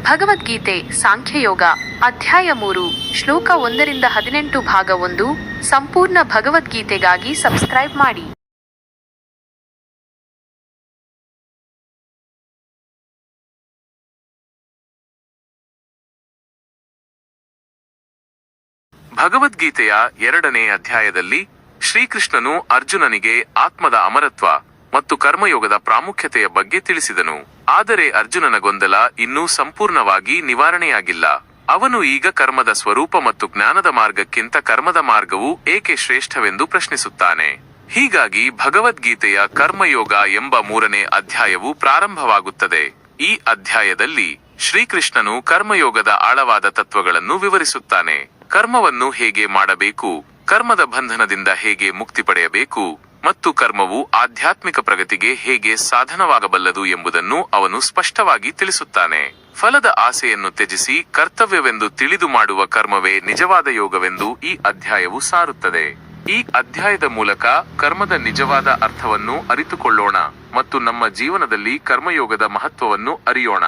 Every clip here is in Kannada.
ಭಗವದ್ಗೀತೆ ಸಾಂಖ್ಯಯೋಗ ಅಧ್ಯಾಯ 3 ಶ್ಲೋಕ 1-18 ಭಾಗ 1 ಸಂಪೂರ್ಣ ಭಗವದ್ಗೀತೆಗಾಗಿ ಸಬ್ಸ್ಕ್ರೈಬ್ ಮಾಡಿ. ಭಗವದ್ಗೀತೆಯ 2ನೇ ಅಧ್ಯಾಯದಲ್ಲಿ ಶ್ರೀಕೃಷ್ಣನು ಅರ್ಜುನನಿಗೆ ಆತ್ಮದ ಅಮರತ್ವ ಮತ್ತು ಕರ್ಮಯೋಗದ ಪ್ರಾಮುಖ್ಯತೆಯ ಬಗ್ಗೆ ತಿಳಿಸಿದನು. ಆದರೆ ಅರ್ಜುನನ ಗೊಂದಲ ಇನ್ನೂ ಸಂಪೂರ್ಣವಾಗಿ ನಿವಾರಣೆಯಾಗಿಲ್ಲ. ಅವನು ಈಗ ಕರ್ಮದ ಸ್ವರೂಪ ಮತ್ತು ಜ್ಞಾನದ ಮಾರ್ಗಕ್ಕಿಂತ ಕರ್ಮದ ಮಾರ್ಗವು ಏಕೆ ಶ್ರೇಷ್ಠವೆಂದು ಪ್ರಶ್ನಿಸುತ್ತಾನೆ. ಹೀಗಾಗಿ ಭಗವದ್ಗೀತೆಯ ಕರ್ಮಯೋಗ ಎಂಬ 3ನೇ ಅಧ್ಯಾಯವು ಪ್ರಾರಂಭವಾಗುತ್ತದೆ. ಈ ಅಧ್ಯಾಯದಲ್ಲಿ ಶ್ರೀಕೃಷ್ಣನು ಕರ್ಮಯೋಗದ ಆಳವಾದ ತತ್ವಗಳನ್ನು ವಿವರಿಸುತ್ತಾನೆ. ಕರ್ಮವನ್ನು ಹೇಗೆ ಮಾಡಬೇಕು, ಕರ್ಮದ ಬಂಧನದಿಂದ ಹೇಗೆ ಮುಕ್ತಿ ಪಡೆಯಬೇಕು ಮತ್ತು ಕರ್ಮವು ಆಧ್ಯಾತ್ಮಿಕ ಪ್ರಗತಿಗೆ ಹೇಗೆ ಸಾಧನವಾಗಬಲ್ಲದು ಎಂಬುದನ್ನು ಅವನು ಸ್ಪಷ್ಟವಾಗಿ ತಿಳಿಸುತ್ತಾನೆ. ಫಲದ ಆಸೆಯನ್ನು ತ್ಯಜಿಸಿ ಕರ್ತವ್ಯವೆಂದು ತಿಳಿದು ಮಾಡುವ ಕರ್ಮವೇ ನಿಜವಾದ ಯೋಗವೆಂದು ಈ ಅಧ್ಯಾಯವು ಸಾರುತ್ತದೆ. ಈ ಅಧ್ಯಾಯದ ಮೂಲಕ ಕರ್ಮದ ನಿಜವಾದ ಅರ್ಥವನ್ನು ಅರಿತುಕೊಳ್ಳೋಣ ಮತ್ತು ನಮ್ಮ ಜೀವನದಲ್ಲಿ ಕರ್ಮಯೋಗದ ಮಹತ್ವವನ್ನು ಅರಿಯೋಣ.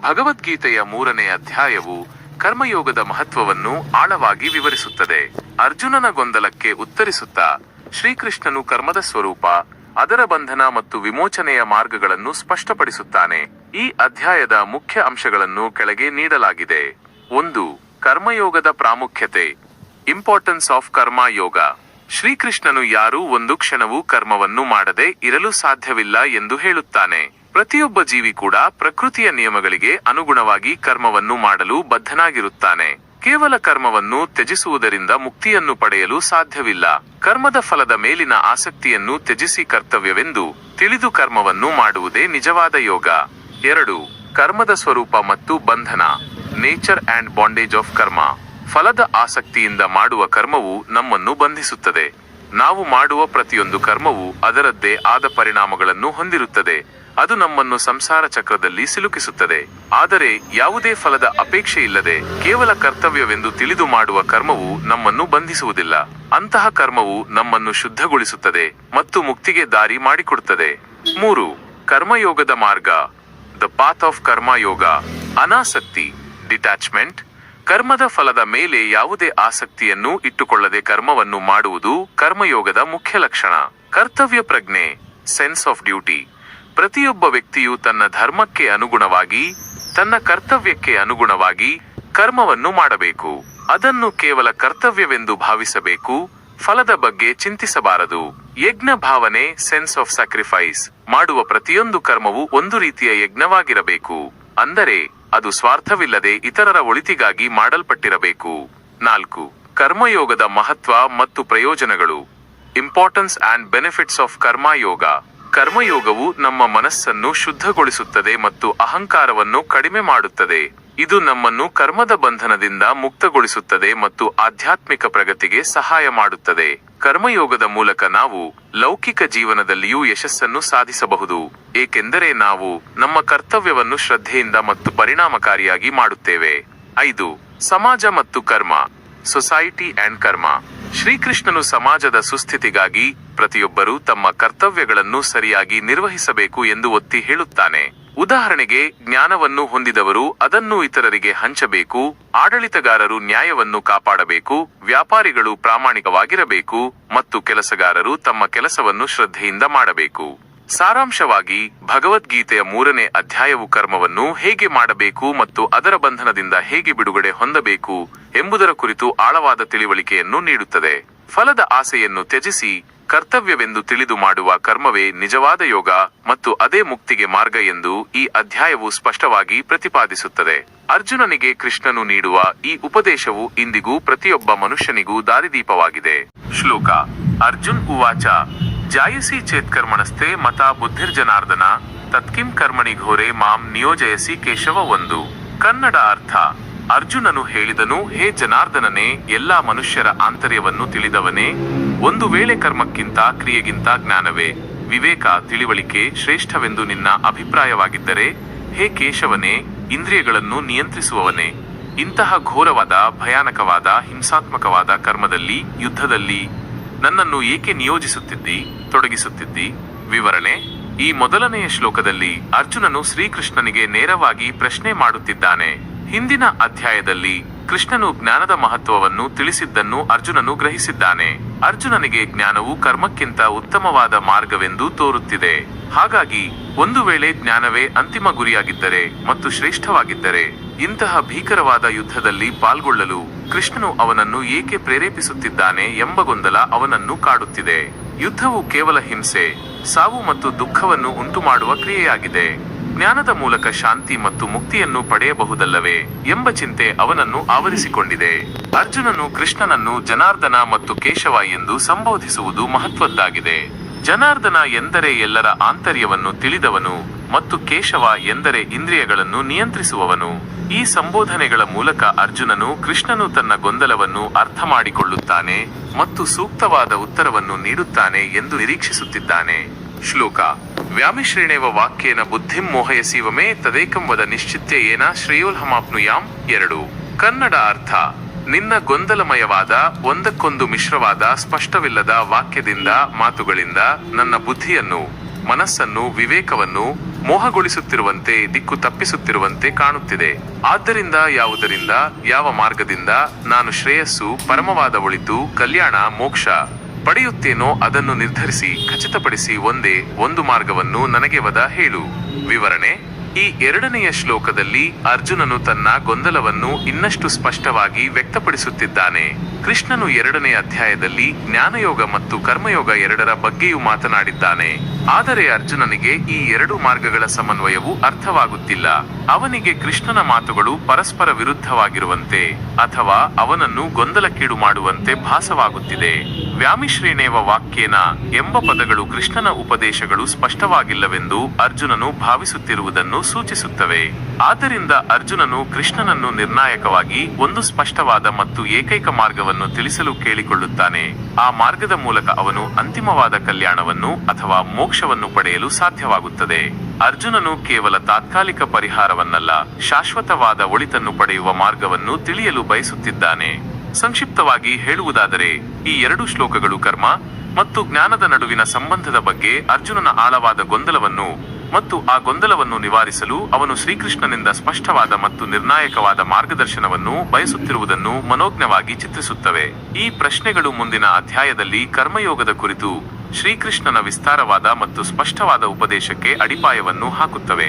ಭಗವದ್ಗೀತೆಯ 3ನೇ ಅಧ್ಯಾಯವು ಕರ್ಮಯೋಗದ ಮಹತ್ವವನ್ನು ಆಳವಾಗಿ ವಿವರಿಸುತ್ತದೆ. ಅರ್ಜುನನ ಗೊಂದಲಕ್ಕೆ ಉತ್ತರಿಸುತ್ತಾ ಶ್ರೀಕೃಷ್ಣನು ಕರ್ಮದ ಸ್ವರೂಪ, ಅದರ ಬಂಧನ ಮತ್ತು ವಿಮೋಚನೆಯ ಮಾರ್ಗಗಳನ್ನು ಸ್ಪಷ್ಟಪಡಿಸುತ್ತಾನೆ. ಈ ಅಧ್ಯಾಯದ ಮುಖ್ಯ ಅಂಶಗಳನ್ನು ಕೆಳಗೆ ನೀಡಲಾಗಿದೆ. 1. ಕರ್ಮಯೋಗದ ಪ್ರಾಮುಖ್ಯತೆ. Importance of karma yoga. ಶ್ರೀಕೃಷ್ಣನು ಯಾರೂ ಒಂದು ಕ್ಷಣವೂ ಕರ್ಮವನ್ನು ಮಾಡದೆ ಇರಲು ಸಾಧ್ಯವಿಲ್ಲ ಎಂದು ಹೇಳುತ್ತಾನೆ. ಪ್ರತಿಯೊಬ್ಬ ಜೀವಿ ಕೂಡ ಪ್ರಕೃತಿಯ ನಿಯಮಗಳಿಗೆ ಅನುಗುಣವಾಗಿ ಕರ್ಮವನ್ನು ಮಾಡಲು ಬದ್ಧನಾಗಿರುತ್ತಾನೆ. ಕೇವಲ ಕರ್ಮವನ್ನು ತ್ಯಜಿಸುವುದರಿಂದ ಮುಕ್ತಿಯನ್ನು ಪಡೆಯಲು ಸಾಧ್ಯವಿಲ್ಲ. ಕರ್ಮದ ಫಲದ ಮೇಲಿನ ಆಸಕ್ತಿಯನ್ನು ತ್ಯಜಿಸಿ ಕರ್ತವ್ಯವೆಂದು ತಿಳಿದು ಕರ್ಮವನ್ನು ಮಾಡುವುದೇ ನಿಜವಾದ ಯೋಗ. 2. ಕರ್ಮದ ಸ್ವರೂಪ ಮತ್ತು ಬಂಧನ. ನೇಚರ್ ಅಂಡ್ ಬಾಂಡೇಜ್ ಆಫ್ ಕರ್ಮ. ಫಲದ ಆಸಕ್ತಿಯಿಂದ ಮಾಡುವ ಕರ್ಮವು ನಮ್ಮನ್ನು ಬಂಧಿಸುತ್ತದೆ. ನಾವು ಮಾಡುವ ಪ್ರತಿಯೊಂದು ಕರ್ಮವು ಅದರದ್ದೇ ಆದ ಪರಿಣಾಮಗಳನ್ನು ಹೊಂದಿರುತ್ತದೆ. ಅದು ನಮ್ಮನ್ನು ಸಂಸಾರ ಚಕ್ರದಲ್ಲಿ ಸಿಲುಕಿಸುತ್ತದೆ. ಆದರೆ ಯಾವುದೇ ಫಲದ ಅಪೇಕ್ಷೆ ಇಲ್ಲದೆ ಕೇವಲ ಕರ್ತವ್ಯವೆಂದು ತಿಳಿದು ಮಾಡುವ ಕರ್ಮವು ನಮ್ಮನ್ನು ಬಂಧಿಸುವುದಿಲ್ಲ. ಅಂತಹ ಕರ್ಮವು ನಮ್ಮನ್ನು ಶುದ್ಧಗೊಳಿಸುತ್ತದೆ ಮತ್ತು ಮುಕ್ತಿಗೆ ದಾರಿ ಮಾಡಿಕೊಡುತ್ತದೆ. 3. ಕರ್ಮಯೋಗದ ಮಾರ್ಗ. The path of karmayoga. ಅನಾಸಕ್ತಿ, ಡಿಟ್ಯಾಚ್ಮೆಂಟ್. ಕರ್ಮದ ಫಲದ ಮೇಲೆ ಯಾವುದೇ ಆಸಕ್ತಿಯನ್ನು ಇಟ್ಟುಕೊಳ್ಳದೆ ಕರ್ಮವನ್ನು ಮಾಡುವುದು ಕರ್ಮಯೋಗದ ಮುಖ್ಯ ಲಕ್ಷಣ. ಕರ್ತವ್ಯ ಪ್ರಜ್ಞೆ, ಸೆನ್ಸ್ ಆಫ್ ಡ್ಯೂಟಿ. ಪ್ರತಿಯೊಬ್ಬ ವ್ಯಕ್ತಿಯು ತನ್ನ ಧರ್ಮಕ್ಕೆ ಅನುಗುಣವಾಗಿ, ತನ್ನ ಕರ್ತವ್ಯಕ್ಕೆ ಅನುಗುಣವಾಗಿ ಕರ್ಮವನ್ನು ಮಾಡಬೇಕು. ಅದನ್ನು ಕೇವಲ ಕರ್ತವ್ಯವೆಂದು ಭಾವಿಸಬೇಕು, ಫಲದ ಬಗ್ಗೆ ಚಿಂತಿಸಬಾರದು. ಯಜ್ಞ ಭಾವನೆ, ಸೆನ್ಸ್ ಆಫ್ ಸ್ಯಾಕ್ರಿಫೈಸ್. ಮಾಡುವ ಪ್ರತಿಯೊಂದು ಕರ್ಮವು ಒಂದು ರೀತಿಯ ಯಜ್ಞವಾಗಿರಬೇಕು. ಅಂದರೆ ಅದು ಸ್ವಾರ್ಥವಿಲ್ಲದೆ ಇತರರ ಒಳಿತಿಗಾಗಿ ಮಾಡಲ್ಪಟ್ಟಿರಬೇಕು. 4. ಕರ್ಮಯೋಗದ ಮಹತ್ವ ಮತ್ತು ಪ್ರಯೋಜನಗಳು. Importance and benefits of karmayoga. ಕರ್ಮಯೋಗವು ನಮ್ಮ ಮನಸ್ಸನ್ನು ಶುದ್ಧಗೊಳಿಸುತ್ತದೆ ಮತ್ತು ಅಹಂಕಾರವನ್ನು ಕಡಿಮೆ ಮಾಡುತ್ತದೆ. ಇದು ನಮ್ಮನ್ನು ಕರ್ಮದ ಬಂಧನದಿಂದ ಮುಕ್ತಗೊಳಿಸುತ್ತದೆ ಮತ್ತು ಆಧ್ಯಾತ್ಮಿಕ ಪ್ರಗತಿಗೆ ಸಹಾಯ ಮಾಡುತ್ತದೆ. ಕರ್ಮಯೋಗದ ಮೂಲಕ ನಾವು ಲೌಕಿಕ ಜೀವನದಲ್ಲಿಯೂ ಯಶಸ್ಸನ್ನು ಸಾಧಿಸಬಹುದು, ಏಕೆಂದರೆ ನಾವು ನಮ್ಮ ಕರ್ತವ್ಯವನ್ನು ಶ್ರದ್ಧೆಯಿಂದ ಮತ್ತು ಪರಿಣಾಮಕಾರಿಯಾಗಿ ಮಾಡುತ್ತೇವೆ. 5. ಸಮಾಜ ಮತ್ತು ಕರ್ಮ. ಸೊಸೈಟಿ ಅಂಡ್ ಕರ್ಮ. ಶ್ರೀಕೃಷ್ಣನು ಸಮಾಜದ ಸುಸ್ಥಿತಿಗಾಗಿ ಪ್ರತಿಯೊಬ್ಬರೂ ತಮ್ಮ ಕರ್ತವ್ಯಗಳನ್ನು ಸರಿಯಾಗಿ ನಿರ್ವಹಿಸಬೇಕು ಎಂದು ಒತ್ತಿ ಹೇಳುತ್ತಾನೆ. ಉದಾಹರಣೆಗೆ, ಜ್ಞಾನವನ್ನು ಹೊಂದಿದವರು ಅದನ್ನು ಇತರರಿಗೆ ಹಂಚಬೇಕು, ಆಡಳಿತಗಾರರು ನ್ಯಾಯವನ್ನು ಕಾಪಾಡಬೇಕು, ವ್ಯಾಪಾರಿಗಳು ಪ್ರಾಮಾಣಿಕವಾಗಿರಬೇಕು ಮತ್ತು ಕೆಲಸಗಾರರು ತಮ್ಮ ಕೆಲಸವನ್ನು ಶ್ರದ್ಧೆಯಿಂದ ಮಾಡಬೇಕು. ಸಾರಾಂಶವಾಗಿ, ಭಗವದ್ಗೀತೆಯ 3ನೇ ಅಧ್ಯಾಯವು ಕರ್ಮವನ್ನು ಹೇಗೆ ಮಾಡಬೇಕು ಮತ್ತು ಅದರ ಬಂಧನದಿಂದ ಹೇಗೆ ಬಿಡುಗಡೆ ಹೊಂದಬೇಕು ಎಂಬುದರ ಕುರಿತು ಆಳವಾದ ತಿಳಿವಳಿಕೆಯನ್ನು ನೀಡುತ್ತದೆ. ಫಲದ ಆಸೆಯನ್ನು ತ್ಯಜಿಸಿ ಕರ್ತವ್ಯವೆಂದು ತಿಳಿದು ಮಾಡುವ ಕರ್ಮವೇ ನಿಜವಾದ ಯೋಗ ಮತ್ತು ಅದೇ ಮುಕ್ತಿಗೆ ಮಾರ್ಗ ಎಂದು ಈ ಅಧ್ಯಾಯವು ಸ್ಪಷ್ಟವಾಗಿ ಪ್ರತಿಪಾದಿಸುತ್ತದೆ. ಅರ್ಜುನನಿಗೆ ಕೃಷ್ಣನು ನೀಡುವ ಈ ಉಪದೇಶವು ಇಂದಿಗೂ ಪ್ರತಿಯೊಬ್ಬ ಮನುಷ್ಯನಿಗೂ ದಾರಿದೀಪವಾಗಿದೆ. ಶ್ಲೋಕ. ಅರ್ಜುನ್ ಉವಾಚ ಜಾಯಸಿ ಚೇತ್ಕರ್ಮಣಸ್ಥೆ ಮತಾ ಬುದ್ಧಿರ್ಜನಾರ್ದನ ತತ್ಕಿಂ ಕರ್ಮಣಿ ಘೋರೆ ಮಾಂ ನಿಯೋಜಯಸಿ ಕೇಶವ. 1. ಕನ್ನಡ ಅರ್ಥ. ಅರ್ಜುನನು ಹೇಳಿದನು, ಹೇ ಜನಾರ್ದನನೇ, ಎಲ್ಲಾ ಮನುಷ್ಯರ ಆಂತರ್ಯವನ್ನು ತಿಳಿದವನೇ, ಒಂದು ವೇಳೆ ಕರ್ಮಕ್ಕಿಂತ ಕ್ರಿಯೆಗಿಂತ ಜ್ಞಾನವೇ, ವಿವೇಕ, ತಿಳಿವಳಿಕೆ ಶ್ರೇಷ್ಠವೆಂದು ನಿನ್ನ ಅಭಿಪ್ರಾಯವಾಗಿದ್ದರೆ, ಹೇ ಕೇಶವನೇ, ಇಂದ್ರಿಯಗಳನ್ನು ನಿಯಂತ್ರಿಸುವವನೇ, ಇಂತಹ ಘೋರವಾದ, ಭಯಾನಕವಾದ, ಹಿಂಸಾತ್ಮಕವಾದ ಕರ್ಮದಲ್ಲಿ, ಯುದ್ಧದಲ್ಲಿ ನನ್ನನ್ನು ಏಕೆ ನಿಯೋಜಿಸುತ್ತಿದ್ದಿ, ತೊಡಗಿಸುತ್ತಿದ್ದಿ? ವಿವರಣೆ. ಈ ಮೊದಲನೆಯ ಶ್ಲೋಕದಲ್ಲಿ ಅರ್ಜುನನು ಶ್ರೀಕೃಷ್ಣನಿಗೆ ನೇರವಾಗಿ ಪ್ರಶ್ನೆ ಮಾಡುತ್ತಿದ್ದಾನೆ. ಹಿಂದಿನ ಅಧ್ಯಾಯದಲ್ಲಿ ಕೃಷ್ಣನು ಜ್ಞಾನದ ಮಹತ್ವವನ್ನು ತಿಳಿಸಿದ್ದನ್ನು ಅರ್ಜುನನು ಗ್ರಹಿಸಿದ್ದಾನೆ. ಅರ್ಜುನನಿಗೆ ಜ್ಞಾನವು ಕರ್ಮಕ್ಕಿಂತ ಉತ್ತಮವಾದ ಮಾರ್ಗವೆಂದು ತೋರುತ್ತಿದೆ. ಹಾಗಾಗಿ ಒಂದು ವೇಳೆ ಜ್ಞಾನವೇ ಅಂತಿಮ ಗುರಿಯಾಗಿದ್ದರೆ ಮತ್ತು ಶ್ರೇಷ್ಠವಾಗಿದ್ದರೆ ಇಂತಹ ಭೀಕರವಾದ ಯುದ್ಧದಲ್ಲಿ ಪಾಲ್ಗೊಳ್ಳಲು ಕೃಷ್ಣನು ಅವನನ್ನು ಏಕೆ ಪ್ರೇರೇಪಿಸುತ್ತಿದ್ದಾನೆ ಎಂಬ ಗೊಂದಲ ಅವನನ್ನು ಕಾಡುತ್ತಿದೆ. ಯುದ್ಧವು ಕೇವಲ ಹಿಂಸೆ, ಸಾವು ಮತ್ತು ದುಃಖವನ್ನು ಉಂಟುಮಾಡುವ ಕ್ರಿಯೆಯಾಗಿದೆ. ಜ್ಞಾನದ ಮೂಲಕ ಶಾಂತಿ ಮತ್ತು ಮುಕ್ತಿಯನ್ನು ಪಡೆಯಬಹುದಲ್ಲವೇ ಎಂಬ ಚಿಂತೆ ಅವನನ್ನು ಆವರಿಸಿಕೊಂಡಿದೆ. ಅರ್ಜುನನು ಕೃಷ್ಣನನ್ನು ಜನಾರ್ದನ ಮತ್ತು ಕೇಶವ ಎಂದು ಸಂಬೋಧಿಸುವುದು ಮಹತ್ವದ್ದಾಗಿದೆ. ಜನಾರ್ದನ ಎಂದರೆ ಎಲ್ಲರ ಆಂತರ್ಯವನ್ನು ತಿಳಿದವನು ಮತ್ತು ಕೇಶವ ಎಂದರೆ ಇಂದ್ರಿಯಗಳನ್ನು ನಿಯಂತ್ರಿಸುವವನು. ಈ ಸಂಬೋಧನೆಗಳ ಮೂಲಕ ಅರ್ಜುನನು ಕೃಷ್ಣನು ತನ್ನ ಗೊಂದಲವನ್ನು ಅರ್ಥ ಮಾಡಿಕೊಳ್ಳುತ್ತಾನೆ ಮತ್ತು ಸೂಕ್ತವಾದ ಉತ್ತರವನ್ನು ನೀಡುತ್ತಾನೆ ಎಂದು ನಿರೀಕ್ಷಿಸುತ್ತಿದ್ದಾನೆ. ಶ್ಲೋಕ ವ್ಯಾಮಿಶ್ರೇಣೇವ ವಾಕ್ಯೇನ ಬುದ್ಧಿಂ ಮೋಹಯಸೀವಮೇ ತದೇಕಂ ವದ ನಿಶ್ಚಿತ್ಯೇನ ಶ್ರೇಯೋಲ್ಹಮಾಪ್ನುಯಾಂ. 2. ಕನ್ನಡ ಅರ್ಥ: ನಿನ್ನ ಗೊಂದಲಮಯವಾದ, ಒಂದಕ್ಕೊಂದು ಮಿಶ್ರವಾದ, ಸ್ಪಷ್ಟವಿಲ್ಲದ ವಾಕ್ಯದಿಂದ, ಮಾತುಗಳಿಂದ ನನ್ನ ಬುದ್ಧಿಯನ್ನು, ಮನಸ್ಸನ್ನು, ವಿವೇಕವನ್ನು ಮೋಹಗೊಳಿಸುತ್ತಿರುವಂತೆ, ದಿಕ್ಕು ತಪ್ಪಿಸುತ್ತಿರುವಂತೆ ಕಾಣುತ್ತಿದೆ. ಆದ್ದರಿಂದ ಯಾವುದರಿಂದ, ಯಾವ ಮಾರ್ಗದಿಂದ ನಾನು ಶ್ರೇಯಸ್ಸು, ಪರಮವಾದ ಒಳಿತು, ಕಲ್ಯಾಣ, ಮೋಕ್ಷ ಪಡೆಯುತ್ತೇನೋ ಅದನ್ನು ನಿರ್ಧರಿಸಿ ಖಚಿತಪಡಿಸಿ ಒಂದೇ ಒಂದು ಮಾರ್ಗವನ್ನು ನನಗೆ ವದ ಹೇಳು. ವಿವರಣೆ: ಈ ಎರಡನೆಯ ಶ್ಲೋಕದಲ್ಲಿ ಅರ್ಜುನನು ತನ್ನ ಗೊಂದಲವನ್ನು ಇನ್ನಷ್ಟು ಸ್ಪಷ್ಟವಾಗಿ ವ್ಯಕ್ತಪಡಿಸುತ್ತಿದ್ದಾನೆ. ಕೃಷ್ಣನು 2ನೇ ಅಧ್ಯಾಯದಲ್ಲಿ ಜ್ಞಾನಯೋಗ ಮತ್ತು ಕರ್ಮಯೋಗ ಎರಡರ ಬಗ್ಗೆಯೂ ಮಾತನಾಡಿದ್ದಾನೆ. ಆದರೆ ಅರ್ಜುನನಿಗೆ ಈ 2 ಮಾರ್ಗಗಳ ಸಮನ್ವಯವು ಅರ್ಥವಾಗುತ್ತಿಲ್ಲ. ಅವನಿಗೆ ಕೃಷ್ಣನ ಮಾತುಗಳು ಪರಸ್ಪರ ವಿರುದ್ಧವಾಗಿರುವಂತೆ ಅಥವಾ ಅವನನ್ನು ಗೊಂದಲಕ್ಕೀಡು ಮಾಡುವಂತೆ ಭಾಸವಾಗುತ್ತಿದೆ. ವ್ಯಾಮಿಶ್ರೇಣೇವ ವಾಕ್ಯೇನ ಎಂಬ ಪದಗಳು ಕೃಷ್ಣನ ಉಪದೇಶಗಳು ಸ್ಪಷ್ಟವಾಗಿಲ್ಲವೆಂದು ಅರ್ಜುನನು ಭಾವಿಸುತ್ತಿರುವುದನ್ನು ಸೂಚಿಸುತ್ತವೆ. ಆದ್ದರಿಂದ ಅರ್ಜುನನು ಕೃಷ್ಣನನ್ನು ನಿರ್ಣಾಯಕವಾಗಿ ಒಂದು ಸ್ಪಷ್ಟವಾದ ಮತ್ತು ಏಕೈಕ ಮಾರ್ಗವನ್ನು ತಿಳಿಸಲು ಕೇಳಿಕೊಳ್ಳುತ್ತಾನೆ. ಆ ಮಾರ್ಗದ ಮೂಲಕ ಅವನು ಅಂತಿಮವಾದ ಕಲ್ಯಾಣವನ್ನು ಅಥವಾ ಮೋಕ್ಷವನ್ನು ಪಡೆಯಲು ಸಾಧ್ಯವಾಗುತ್ತದೆ. ಅರ್ಜುನನು ಕೇವಲ ತಾತ್ಕಾಲಿಕ ಪರಿಹಾರವನ್ನಲ್ಲ, ಶಾಶ್ವತವಾದ ಒಳಿತನ್ನು ಪಡೆಯುವ ಮಾರ್ಗವನ್ನು ತಿಳಿಯಲು ಬಯಸುತ್ತಿದ್ದಾನೆ. ಸಂಕ್ಷಿಪ್ತವಾಗಿ ಹೇಳುವುದಾದರೆ ಈ 2 ಶ್ಲೋಕಗಳು ಕರ್ಮ ಮತ್ತು ಜ್ಞಾನದ ನಡುವಿನ ಸಂಬಂಧದ ಬಗ್ಗೆ ಅರ್ಜುನನ ಆಳವಾದ ಗೊಂದಲವನ್ನು ಮತ್ತು ಆ ಗೊಂದಲವನ್ನು ನಿವಾರಿಸಲು ಅವನು ಶ್ರೀಕೃಷ್ಣನಿಂದ ಸ್ಪಷ್ಟವಾದ ಮತ್ತು ನಿರ್ಣಾಯಕವಾದ ಮಾರ್ಗದರ್ಶನವನ್ನು ಬಯಸುತ್ತಿರುವುದನ್ನು ಮನೋಜ್ಞವಾಗಿ ಚಿತ್ರಿಸುತ್ತವೆ. ಈ ಪ್ರಶ್ನೆಗಳು ಮುಂದಿನ ಅಧ್ಯಾಯದಲ್ಲಿ ಕರ್ಮಯೋಗದ ಕುರಿತು ಶ್ರೀಕೃಷ್ಣನ ವಿಸ್ತಾರವಾದ ಮತ್ತು ಸ್ಪಷ್ಟವಾದ ಉಪದೇಶಕ್ಕೆ ಅಡಿಪಾಯವನ್ನು ಹಾಕುತ್ತವೆ.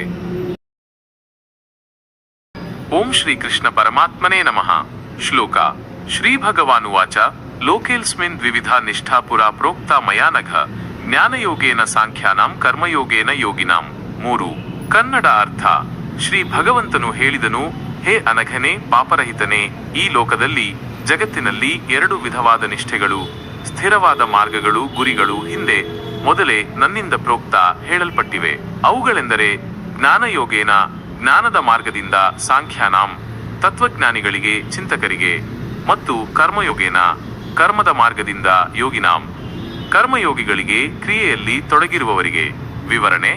ಓಂ ಶ್ರೀಕೃಷ್ಣ ಪರಮಾತ್ಮನೇ ನಮಃ. ಶ್ಲೋಕ ಶ್ರೀ ಭಗವಾನುವಾಚ ಲೋಕೇಲ್ಸ್ಮಿನ್ ದ್ವಿವಿಧ ನಿಷ್ಠಾ ಪುರಾ ಪ್ರೋಕ್ತ ಮಯಾ ನಘ ಜ್ಞಾನಯೋಗೇನ ಸಾಂಖ್ಯಾನಾಂ ಕರ್ಮಯೋಗೇನ ಯೋಗಿನಾಂ. 3. ಕನ್ನಡ ಅರ್ಥ: ಶ್ರೀ ಭಗವಂತನು ಹೇಳಿದನು, ಹೇ ಅನಘನೇ, ಪಾಪರಹಿತನೇ, ಈ ಲೋಕದಲ್ಲಿ, ಜಗತ್ತಿನಲ್ಲಿ 2 ವಿಧವಾದ ನಿಷ್ಠೆಗಳು, ಸ್ಥಿರವಾದ ಮಾರ್ಗಗಳು, ಗುರಿಗಳು ಹಿಂದೆ ಮೊದಲೇ ನನ್ನಿಂದ ಪ್ರೋಕ್ತ ಹೇಳಲ್ಪಟ್ಟಿವೆ. ಅವುಗಳೆಂದರೆ ಜ್ಞಾನಯೋಗೇನ ಜ್ಞಾನದ ಮಾರ್ಗದಿಂದ, ಸಾಂಖ್ಯಾನಾಂ ತತ್ವಜ್ಞಾನಿಗಳಿಗೆ, ಚಿಂತಕರಿಗೆ, ಮತ್ತು ಕರ್ಮಯೋಗೇನ ಕರ್ಮದ ಮಾರ್ಗದಿಂದ, ಯೋಗಿನಾಂ ಕರ್ಮಯೋಗಿಗಳಿಗೆ, ಕ್ರಿಯೆಯಲ್ಲಿ ತೊಡಗಿರುವವರಿಗೆ. ವಿವರಣೆ: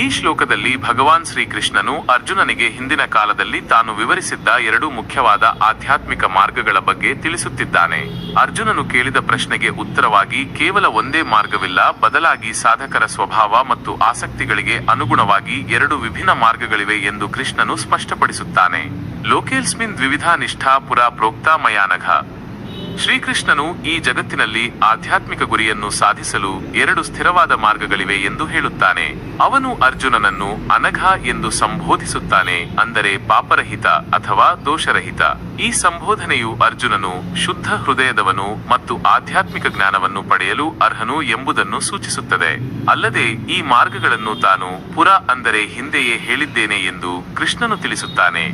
ಈ ಶ್ಲೋಕದಲ್ಲಿ ಭಗವಾನ್ ಶ್ರೀಕೃಷ್ಣನು ಅರ್ಜುನನಿಗೆ ಹಿಂದಿನ ಕಾಲದಲ್ಲಿ ತಾನು ವಿವರಿಸಿದ್ದ 2 ಮುಖ್ಯವಾದ ಆಧ್ಯಾತ್ಮಿಕ ಮಾರ್ಗಗಳ ಬಗ್ಗೆ ತಿಳಿಸುತ್ತಿದ್ದಾನೆ. ಅರ್ಜುನನು ಕೇಳಿದ ಪ್ರಶ್ನೆಗೆ ಉತ್ತರವಾಗಿ ಕೇವಲ ಒಂದೇ ಮಾರ್ಗವಿಲ್ಲ, ಬದಲಾಗಿ ಸಾಧಕರ ಸ್ವಭಾವ ಮತ್ತು ಆಸಕ್ತಿಗಳಿಗೆ ಅನುಗುಣವಾಗಿ 2 ವಿಭಿನ್ನ ಮಾರ್ಗಗಳಿವೆ ಎಂದು ಕೃಷ್ಣನು ಸ್ಪಷ್ಟಪಡಿಸುತ್ತಾನೆ. ಲೋಕೇಲ್ಸ್ಮಿನ್ ದ್ವಿವಿಧ ನಿಷ್ಠಾ ಪುರಾ ಪ್ರೋಕ್ತ ಮಯಾ ನಘ. ಶ್ರೀಕೃಷ್ಣನು ಈ ಜಗತ್ತಿನಲ್ಲಿ ಆಧ್ಯಾತ್ಮಿಕ ಗುರಿಯನ್ನು ಸಾಧಿಸಲು 2 ಸ್ಥಿರವಾದ ಮಾರ್ಗಗಳಿವೆ ಎಂದು ಹೇಳುತ್ತಾನೆ. ಅವನು ಅರ್ಜುನನನ್ನು ಅನಘ ಎಂದು ಸಂಬೋಧಿಸುತ್ತಾನೆ, ಅಂದರೆ ಪಾಪರಹಿತ ಅಥವಾ ದೋಷರಹಿತ. ಈ ಸಂಬೋಧನೆಯು ಅರ್ಜುನನು ಶುದ್ಧ ಹೃದಯದವನು ಮತ್ತು ಆಧ್ಯಾತ್ಮಿಕ ಜ್ಞಾನವನ್ನು ಪಡೆಯಲು ಅರ್ಹನು ಎಂಬುದನ್ನು ಸೂಚಿಸುತ್ತದೆ. ಅಲ್ಲದೆ ಈ ಮಾರ್ಗಗಳನ್ನು ತಾನು ಪುರ ಅಂದರೆ ಹಿಂದೆಯೇ ಹೇಳಿದ್ದೇನೆ ಎಂದು ಕೃಷ್ಣನು ತಿಳಿಸುತ್ತಾನೆ.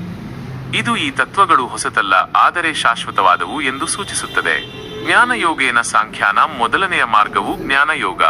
ಇದು ಈ ತತ್ವಗಳು ಹೊಸತಲ್ಲ, ಆದರೆ ಶಾಶ್ವತವಾದವು ಎಂದು ಸೂಚಿಸುತ್ತದೆ. ಜ್ಞಾನಯೋಗೇನ ಸಾಂಖ್ಯಾನ ಮೊದಲನೆಯ ಮಾರ್ಗವು ಜ್ಞಾನಯೋಗ.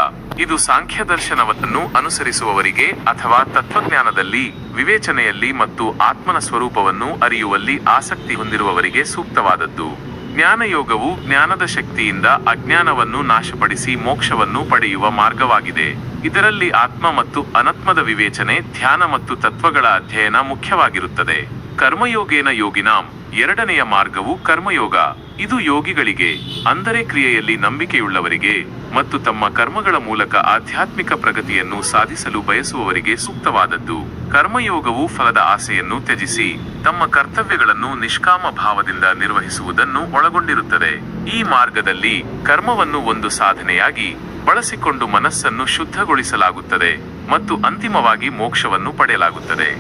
ಇದು ಸಾಂಖ್ಯ ದರ್ಶನವನ್ನು ಅನುಸರಿಸುವವರಿಗೆ ಅಥವಾ ತತ್ವಜ್ಞಾನದಲ್ಲಿ, ವಿವೇಚನೆಯಲ್ಲಿ ಮತ್ತು ಆತ್ಮನ ಸ್ವರೂಪವನ್ನು ಅರಿಯುವಲ್ಲಿ ಆಸಕ್ತಿ ಹೊಂದಿರುವವರಿಗೆ ಸೂಕ್ತವಾದದ್ದು. ಜ್ಞಾನಯೋಗವು ಜ್ಞಾನದ ಶಕ್ತಿಯಿಂದ ಅಜ್ಞಾನವನ್ನು ನಾಶಪಡಿಸಿ ಮೋಕ್ಷವನ್ನು ಪಡೆಯುವ ಮಾರ್ಗವಾಗಿದೆ. ಇದರಲ್ಲಿ ಆತ್ಮ ಮತ್ತು ಅನಾತ್ಮದ ವಿವೇಚನೆ, ಧ್ಯಾನ ಮತ್ತು ತತ್ವಗಳ ಅಧ್ಯಯನ ಮುಖ್ಯವಾಗಿರುತ್ತದೆ. ಕರ್ಮಯೋಗೇನ ಯೋಗಿನಾಂ ಎರಡನೆಯ ಮಾರ್ಗವು ಕರ್ಮಯೋಗ. ಇದು ಯೋಗಿಗಳಿಗೆ, ಅಂದರೆ ಕ್ರಿಯೆಯಲ್ಲಿ ನಂಬಿಕೆಯುಳ್ಳವರಿಗೆ ಮತ್ತು ತಮ್ಮ ಕರ್ಮಗಳ ಮೂಲಕ ಆಧ್ಯಾತ್ಮಿಕ ಪ್ರಗತಿಯನ್ನು ಸಾಧಿಸಲು ಬಯಸುವವರಿಗೆ ಸೂಕ್ತವಾದದ್ದು. ಕರ್ಮಯೋಗವು ಫಲದ ಆಸೆಯನ್ನು ತ್ಯಜಿಸಿ ತಮ್ಮ ಕರ್ತವ್ಯಗಳನ್ನು ನಿಷ್ಕಾಮ ಭಾವದಿಂದ ನಿರ್ವಹಿಸುವುದನ್ನು ಒಳಗೊಂಡಿರುತ್ತದೆ. ಈ ಮಾರ್ಗದಲ್ಲಿ ಕರ್ಮವನ್ನು ಒಂದು ಸಾಧನೆಯಾಗಿ ಬಳಸಿಕೊಂಡು ಮನಸ್ಸನ್ನು ಶುದ್ಧಗೊಳಿಸಲಾಗುತ್ತದೆ ಮತ್ತು ಅಂತಿಮವಾಗಿ ಮೋಕ್ಷವನ್ನು ಪಡೆಯಲಾಗುತ್ತದೆ.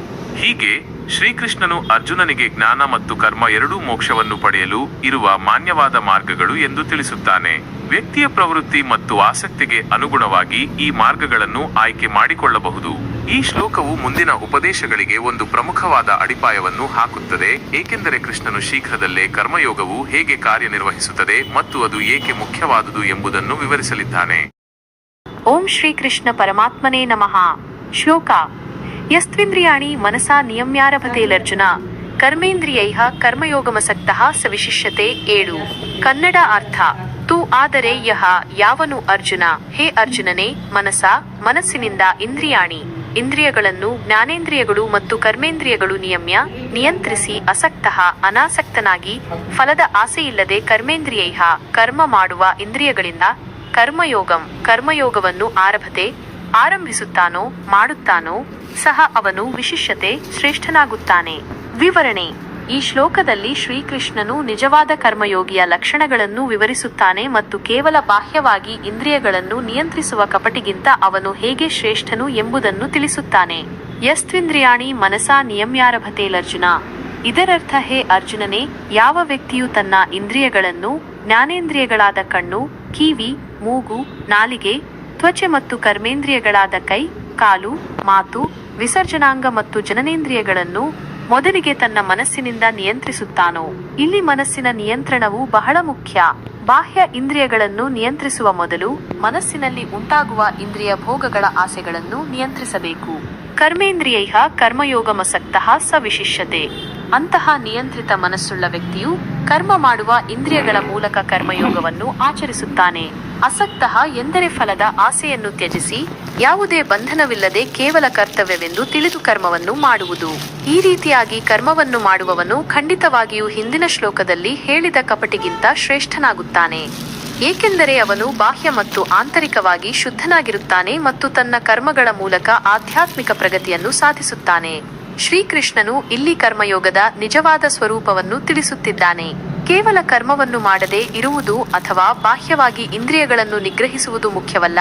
ಹೀಗೆ ಶ್ರೀಕೃಷ್ಣನು ಅರ್ಜುನನಿಗೆ ಜ್ಞಾನ ಮತ್ತು ಕರ್ಮ ಎರಡೂ ಮೋಕ್ಷವನ್ನು ಪಡೆಯಲು ಇರುವ ಮಾನ್ಯವಾದ ಮಾರ್ಗಗಳು ಎಂದು ತಿಳಿಸುತ್ತಾನೆ. ವ್ಯಕ್ತಿಯ ಪ್ರವೃತ್ತಿ ಮತ್ತು ಆಸಕ್ತಿಗೆ ಅನುಗುಣವಾಗಿ ಈ ಮಾರ್ಗಗಳನ್ನು ಆಯ್ಕೆ ಮಾಡಿಕೊಳ್ಳಬಹುದು. ಈ ಶ್ಲೋಕವು ಮುಂದಿನ ಉಪದೇಶಗಳಿಗೆ ಒಂದು ಪ್ರಮುಖವಾದ ಅಡಿಪಾಯವನ್ನು ಹಾಕುತ್ತದೆ, ಏಕೆಂದರೆ ಕೃಷ್ಣನು ಶೀಘ್ರದಲ್ಲೇ ಕರ್ಮಯೋಗವು ಹೇಗೆ ಕಾರ್ಯನಿರ್ವಹಿಸುತ್ತದೆ ಮತ್ತು ಅದು ಏಕೆ ಮುಖ್ಯವಾದುದು ಎಂಬುದನ್ನು ವಿವರಿಸಲಿದ್ದಾನೆ. ಓಂ ಶ್ರೀಕೃಷ್ಣ ಪರಮಾತ್ಮನೇ ನಮಃ. ಶ್ಲೋಕ: ಯಸ್ತ್ವಿಂದ್ರಿಯಾಣಿ ಮನಸಾ ನಿಯಮ್ಯಾರಭತೇಲರ್ಜುನ ಕರ್ಮೇಂದ್ರಿಯೈಃ ಕರ್ಮಯೋಗಮಸಕ್ತಃ ಸ ವಿಶಿಷ್ಯತೆ. 7. ಕನ್ನಡ ಅರ್ಥ: ತು ಆದರೆ ಯಹ ಯಾವನು ಅರ್ಜುನ, ಹೇ ಅರ್ಜುನನೇ, ಮನಸ್ಸಿನಿಂದ ಇಂದ್ರಿಯಾಣಿ ಇಂದ್ರಿಯಗಳನ್ನು, ಜ್ಞಾನೇಂದ್ರಿಯಗಳು ಮತ್ತು ಕರ್ಮೇಂದ್ರಿಯಗಳು ನಿಯಂತ್ರಿಸಿ ಅಸಕ್ತಃ ಅನಾಸಕ್ತನಾಗಿ ಫಲದ ಆಸೆಯಿಲ್ಲದೆ ಕರ್ಮೇಂದ್ರಿಯೈಃ ಕರ್ಮ ಮಾಡುವ ಇಂದ್ರಿಯಗಳಿಂದ ಕರ್ಮಯೋಗವನ್ನು ಆರಂಭಿಸುತ್ತಾನೋ ಮಾಡುತ್ತಾನೋ ಸಹ ಅವನು ವಿಶಿಷ್ಯತೆ ಶ್ರೇಷ್ಠನಾಗುತ್ತಾನೆ. ವಿವರಣೆ: ಈ ಶ್ಲೋಕದಲ್ಲಿ ಶ್ರೀಕೃಷ್ಣನು ನಿಜವಾದ ಕರ್ಮಯೋಗಿಯ ಲಕ್ಷಣಗಳನ್ನು ವಿವರಿಸುತ್ತಾನೆ ಮತ್ತು ಕೇವಲ ಬಾಹ್ಯವಾಗಿ ಇಂದ್ರಿಯಗಳನ್ನು ನಿಯಂತ್ರಿಸುವ ಕಪಟಿಗಿಂತ ಅವನು ಹೇಗೆ ಶ್ರೇಷ್ಠನು ಎಂಬುದನ್ನು ತಿಳಿಸುತ್ತಾನೆ. ಯಸ್ತ್ವಿಂದ್ರಿಯಾಣಿ ಮನಸಾ ನಿಯಮ್ಯಾರಭತೇಲರ್ಜುನ. ಇದರರ್ಥ, ಹೇ ಅರ್ಜುನನೇ, ಯಾವ ವ್ಯಕ್ತಿಯು ತನ್ನ ಇಂದ್ರಿಯಗಳನ್ನು, ಜ್ಞಾನೇಂದ್ರಿಯಗಳಾದ ಕಣ್ಣು, ಕಿವಿ, ಮೂಗು, ನಾಲಿಗೆ, ತ್ವಚೆ ಮತ್ತು ಕರ್ಮೇಂದ್ರಿಯಗಳಾದ ಕೈ, ಕಾಲು, ಮಾತು, ವಿಸರ್ಜನಾಂಗ ಮತ್ತು ಜನನೇಂದ್ರಿಯಗಳನ್ನು ಮೊದಲಿಗೆ ತನ್ನ ಮನಸ್ಸಿನಿಂದ ನಿಯಂತ್ರಿಸುತ್ತಾನೋ. ಇಲ್ಲಿ ಮನಸ್ಸಿನ ನಿಯಂತ್ರಣವು ಬಹಳ ಮುಖ್ಯ. ಬಾಹ್ಯ ಇಂದ್ರಿಯಗಳನ್ನು ನಿಯಂತ್ರಿಸುವ ಮೊದಲು ಮನಸ್ಸಿನಲ್ಲಿ ಉಂಟಾಗುವ ಇಂದ್ರಿಯ ಭೋಗಗಳ ಆಸೆಗಳನ್ನು ನಿಯಂತ್ರಿಸಬೇಕು. ಕರ್ಮೇಂದ್ರಿಯೈಃ ಕರ್ಮಯೋಗಮಸಕ್ತಃ ಸ ವಿಶಿಷ್ಯತೆ. ಅಂತಹ ನಿಯಂತ್ರಿತ ಮನಸ್ಸುಳ್ಳ ವ್ಯಕ್ತಿಯು ಕರ್ಮ ಮಾಡುವ ಇಂದ್ರಿಯಗಳ ಮೂಲಕ ಕರ್ಮಯೋಗವನ್ನು ಆಚರಿಸುತ್ತಾನೆ. ಅಸಕ್ತಃ ಎಂದರೆ ಫಲದ ಆಸೆಯನ್ನು ತ್ಯಜಿಸಿ ಯಾವುದೇ ಬಂಧನವಿಲ್ಲದೆ ಕೇವಲ ಕರ್ತವ್ಯವೆಂದು ತಿಳಿದು ಕರ್ಮವನ್ನು ಮಾಡುವುದು. ಈ ರೀತಿಯಾಗಿ ಕರ್ಮವನ್ನು ಮಾಡುವವನು ಖಂಡಿತವಾಗಿಯೂ ಹಿಂದಿನ ಶ್ಲೋಕದಲ್ಲಿ ಹೇಳಿದ ಕಪಟಿಗಿಂತ ಶ್ರೇಷ್ಠನಾಗುತ್ತಾನೆ, ಏಕೆಂದರೆ ಅವನು ಬಾಹ್ಯ ಮತ್ತು ಆಂತರಿಕವಾಗಿ ಶುದ್ಧನಾಗಿರುತ್ತಾನೆ ಮತ್ತು ತನ್ನ ಕರ್ಮಗಳ ಮೂಲಕ ಆಧ್ಯಾತ್ಮಿಕ ಪ್ರಗತಿಯನ್ನು ಸಾಧಿಸುತ್ತಾನೆ. ಶ್ರೀಕೃಷ್ಣನು ಇಲ್ಲಿ ಕರ್ಮಯೋಗದ ನಿಜವಾದ ಸ್ವರೂಪವನ್ನು ತಿಳಿಸುತ್ತಿದ್ದಾನೆ. ಕೇವಲ ಕರ್ಮವನ್ನು ಮಾಡದೆ ಇರುವುದು ಅಥವಾ ಬಾಹ್ಯವಾಗಿ ಇಂದ್ರಿಯಗಳನ್ನು ನಿಗ್ರಹಿಸುವುದು ಮುಖ್ಯವಲ್ಲ,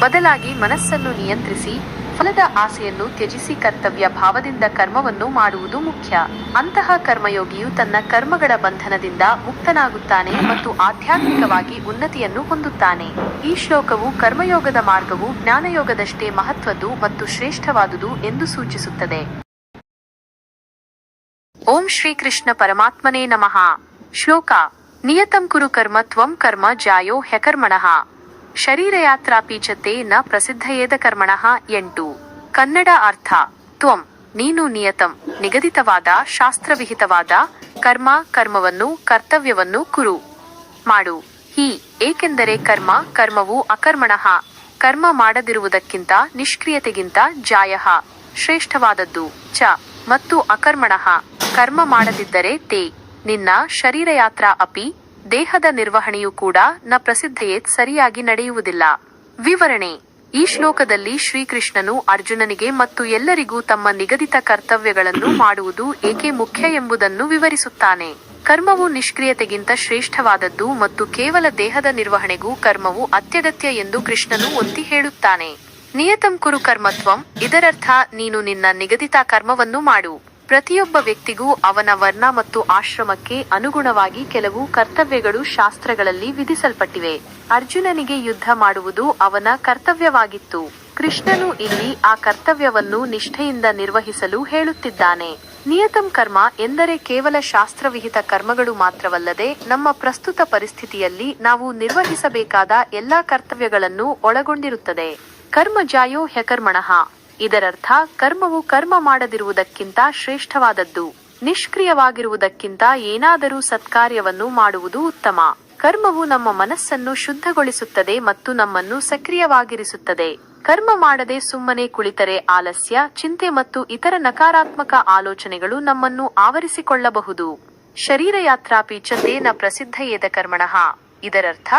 ಬದಲಾಗಿ ಮನಸ್ಸನ್ನು ನಿಯಂತ್ರಿಸಿ ಫಲದ ಆಸೆಯನ್ನು ತ್ಯಜಿಸಿ ಕರ್ತವ್ಯ ಭಾವದಿಂದ ಕರ್ಮವನ್ನು ಮಾಡುವುದು ಮುಖ್ಯ. ಅಂತಹ ಕರ್ಮಯೋಗಿಯು ತನ್ನ ಕರ್ಮಗಳ ಬಂಧನದಿಂದ ಮುಕ್ತನಾಗುತ್ತಾನೆ ಮತ್ತು ಆಧ್ಯಾತ್ಮಿಕವಾಗಿ ಉನ್ನತಿಯನ್ನು ಹೊಂದುತ್ತಾನೆ. ಈ ಶ್ಲೋಕವು ಕರ್ಮಯೋಗದ ಮಾರ್ಗವು ಜ್ಞಾನಯೋಗದಷ್ಟೇ ಮಹತ್ವದ್ದು ಮತ್ತು ಶ್ರೇಷ್ಠವಾದುದು ಎಂದು ಸೂಚಿಸುತ್ತದೆ. ಓಂ ಶ್ರೀಕೃಷ್ಣ ಪರಮಾತ್ಮನೇ ನಮಃ. ಶ್ಲೋಕ: ನಿಯತಂ ಕುರು ಕರ್ಮ ತ್ವಂ ಕರ್ಮ ಜಾಯೋ ಹ್ಯಕರ್ಮಣಃ ಶರೀರಯಾತ್ರಾಪೀಚತೆ ನ ಪ್ರಸಿದ್ಧಯೇದ ಕರ್ಮಣಃ. 8. ಕನ್ನಡ ಅರ್ಥ: ತ್ವಂ ನೀನು, ನಿಯತಂ ನಿಗದಿತವಾದ, ಶಾಸ್ತ್ರವಿಹಿತವಾದ, ಕರ್ಮವನ್ನು ಕರ್ತವ್ಯವನ್ನು ಕುರು ಮಾಡು, ಹಿ ಏಕೆಂದರೆ ಕರ್ಮವು ಅಕರ್ಮಣಃ ಕರ್ಮ ಮಾಡದಿರುವುದಕ್ಕಿಂತ ನಿಷ್ಕ್ರಿಯತೆಗಿಂತ ಜಾಯಃ ಶ್ರೇಷ್ಠವಾದದ್ದು, ಚ ಮತ್ತು ಅಕರ್ಮಣಃ ಕರ್ಮ ಮಾಡದಿದ್ದರೆ ತೇ ನಿನ್ನ ಶರೀರಯಾತ್ರಾ ಅಪಿ ದೇಹದ ನಿರ್ವಹಣೆಯೂ ಕೂಡ ನ ಪ್ರಸಿದ್ಧಯೇತ್ ಸರಿಯಾಗಿ ನಡೆಯುವುದಿಲ್ಲ. ವಿವರಣೆ: ಈ ಶ್ಲೋಕದಲ್ಲಿ ಶ್ರೀಕೃಷ್ಣನು ಅರ್ಜುನನಿಗೆ ಮತ್ತು ಎಲ್ಲರಿಗೂ ತಮ್ಮ ನಿಗದಿತ ಕರ್ತವ್ಯಗಳನ್ನು ಮಾಡುವುದು ಏಕೆ ಮುಖ್ಯ ಎಂಬುದನ್ನು ವಿವರಿಸುತ್ತಾನೆ. ಕರ್ಮವು ನಿಷ್ಕ್ರಿಯತೆಗಿಂತ ಶ್ರೇಷ್ಠವಾದದ್ದು ಮತ್ತು ಕೇವಲ ದೇಹದ ನಿರ್ವಹಣೆಗೂ ಕರ್ಮವು ಅತ್ಯಗತ್ಯ ಎಂದು ಕೃಷ್ಣನು ಒತ್ತಿ ಹೇಳುತ್ತಾನೆ. ನಿಯತಂ ಕುರು ಕರ್ಮತ್ವಂ ಇದರರ್ಥ ನೀನು ನಿನ್ನ ನಿಗದಿತ ಕರ್ಮವನ್ನು ಮಾಡು. ಪ್ರತಿಯೊಬ್ಬ ವ್ಯಕ್ತಿಗೂ ಅವನ ವರ್ಣ ಮತ್ತು ಆಶ್ರಮಕ್ಕೆ ಅನುಗುಣವಾಗಿ ಕೆಲವು ಕರ್ತವ್ಯಗಳು ಶಾಸ್ತ್ರಗಳಲ್ಲಿ ವಿಧಿಸಲ್ಪಟ್ಟಿವೆ. ಅರ್ಜುನನಿಗೆ ಯುದ್ಧ ಮಾಡುವುದು ಅವನ ಕರ್ತವ್ಯವಾಗಿತ್ತು. ಕೃಷ್ಣನು ಇಲ್ಲಿ ಆ ಕರ್ತವ್ಯವನ್ನು ನಿಷ್ಠೆಯಿಂದ ನಿರ್ವಹಿಸಲು ಹೇಳುತ್ತಿದ್ದಾನೆ. ನಿಯತಂ ಕರ್ಮ ಎಂದರೆ ಕೇವಲ ಶಾಸ್ತ್ರವಿಹಿತ ಕರ್ಮಗಳು ಮಾತ್ರವಲ್ಲದೆ ನಮ್ಮ ಪ್ರಸ್ತುತ ಪರಿಸ್ಥಿತಿಯಲ್ಲಿ ನಾವು ನಿರ್ವಹಿಸಬೇಕಾದ ಎಲ್ಲಾ ಕರ್ತವ್ಯಗಳನ್ನು ಒಳಗೊಂಡಿರುತ್ತದೆ. ಕರ್ಮ ಜಾಯೋ ಹ್ಯಕರ್ಮಣಃ ಇದರರ್ಥ ಕರ್ಮವು ಕರ್ಮ ಮಾಡದಿರುವುದಕ್ಕಿಂತ ಶ್ರೇಷ್ಠವಾದದ್ದು. ನಿಷ್ಕ್ರಿಯವಾಗಿರುವುದಕ್ಕಿಂತ ಏನಾದರೂ ಸತ್ಕಾರ್ಯವನ್ನು ಮಾಡುವುದು ಉತ್ತಮ. ಕರ್ಮವು ನಮ್ಮ ಮನಸ್ಸನ್ನು ಶುದ್ಧಗೊಳಿಸುತ್ತದೆ ಮತ್ತು ನಮ್ಮನ್ನು ಸಕ್ರಿಯವಾಗಿರಿಸುತ್ತದೆ. ಕರ್ಮ ಮಾಡದೆ ಸುಮ್ಮನೆ ಕುಳಿತರೆ ಆಲಸ್ಯ, ಚಿಂತೆ ಮತ್ತು ಇತರ ನಕಾರಾತ್ಮಕ ಆಲೋಚನೆಗಳು ನಮ್ಮನ್ನು ಆವರಿಸಿಕೊಳ್ಳಬಹುದು. ಶರೀರ ಯಾತ್ರಾಪಿ ಚಂದೇನ ಪ್ರಸಿದ್ಧಯೇದ ಕರ್ಮಣಃ. ಇದರರ್ಥ,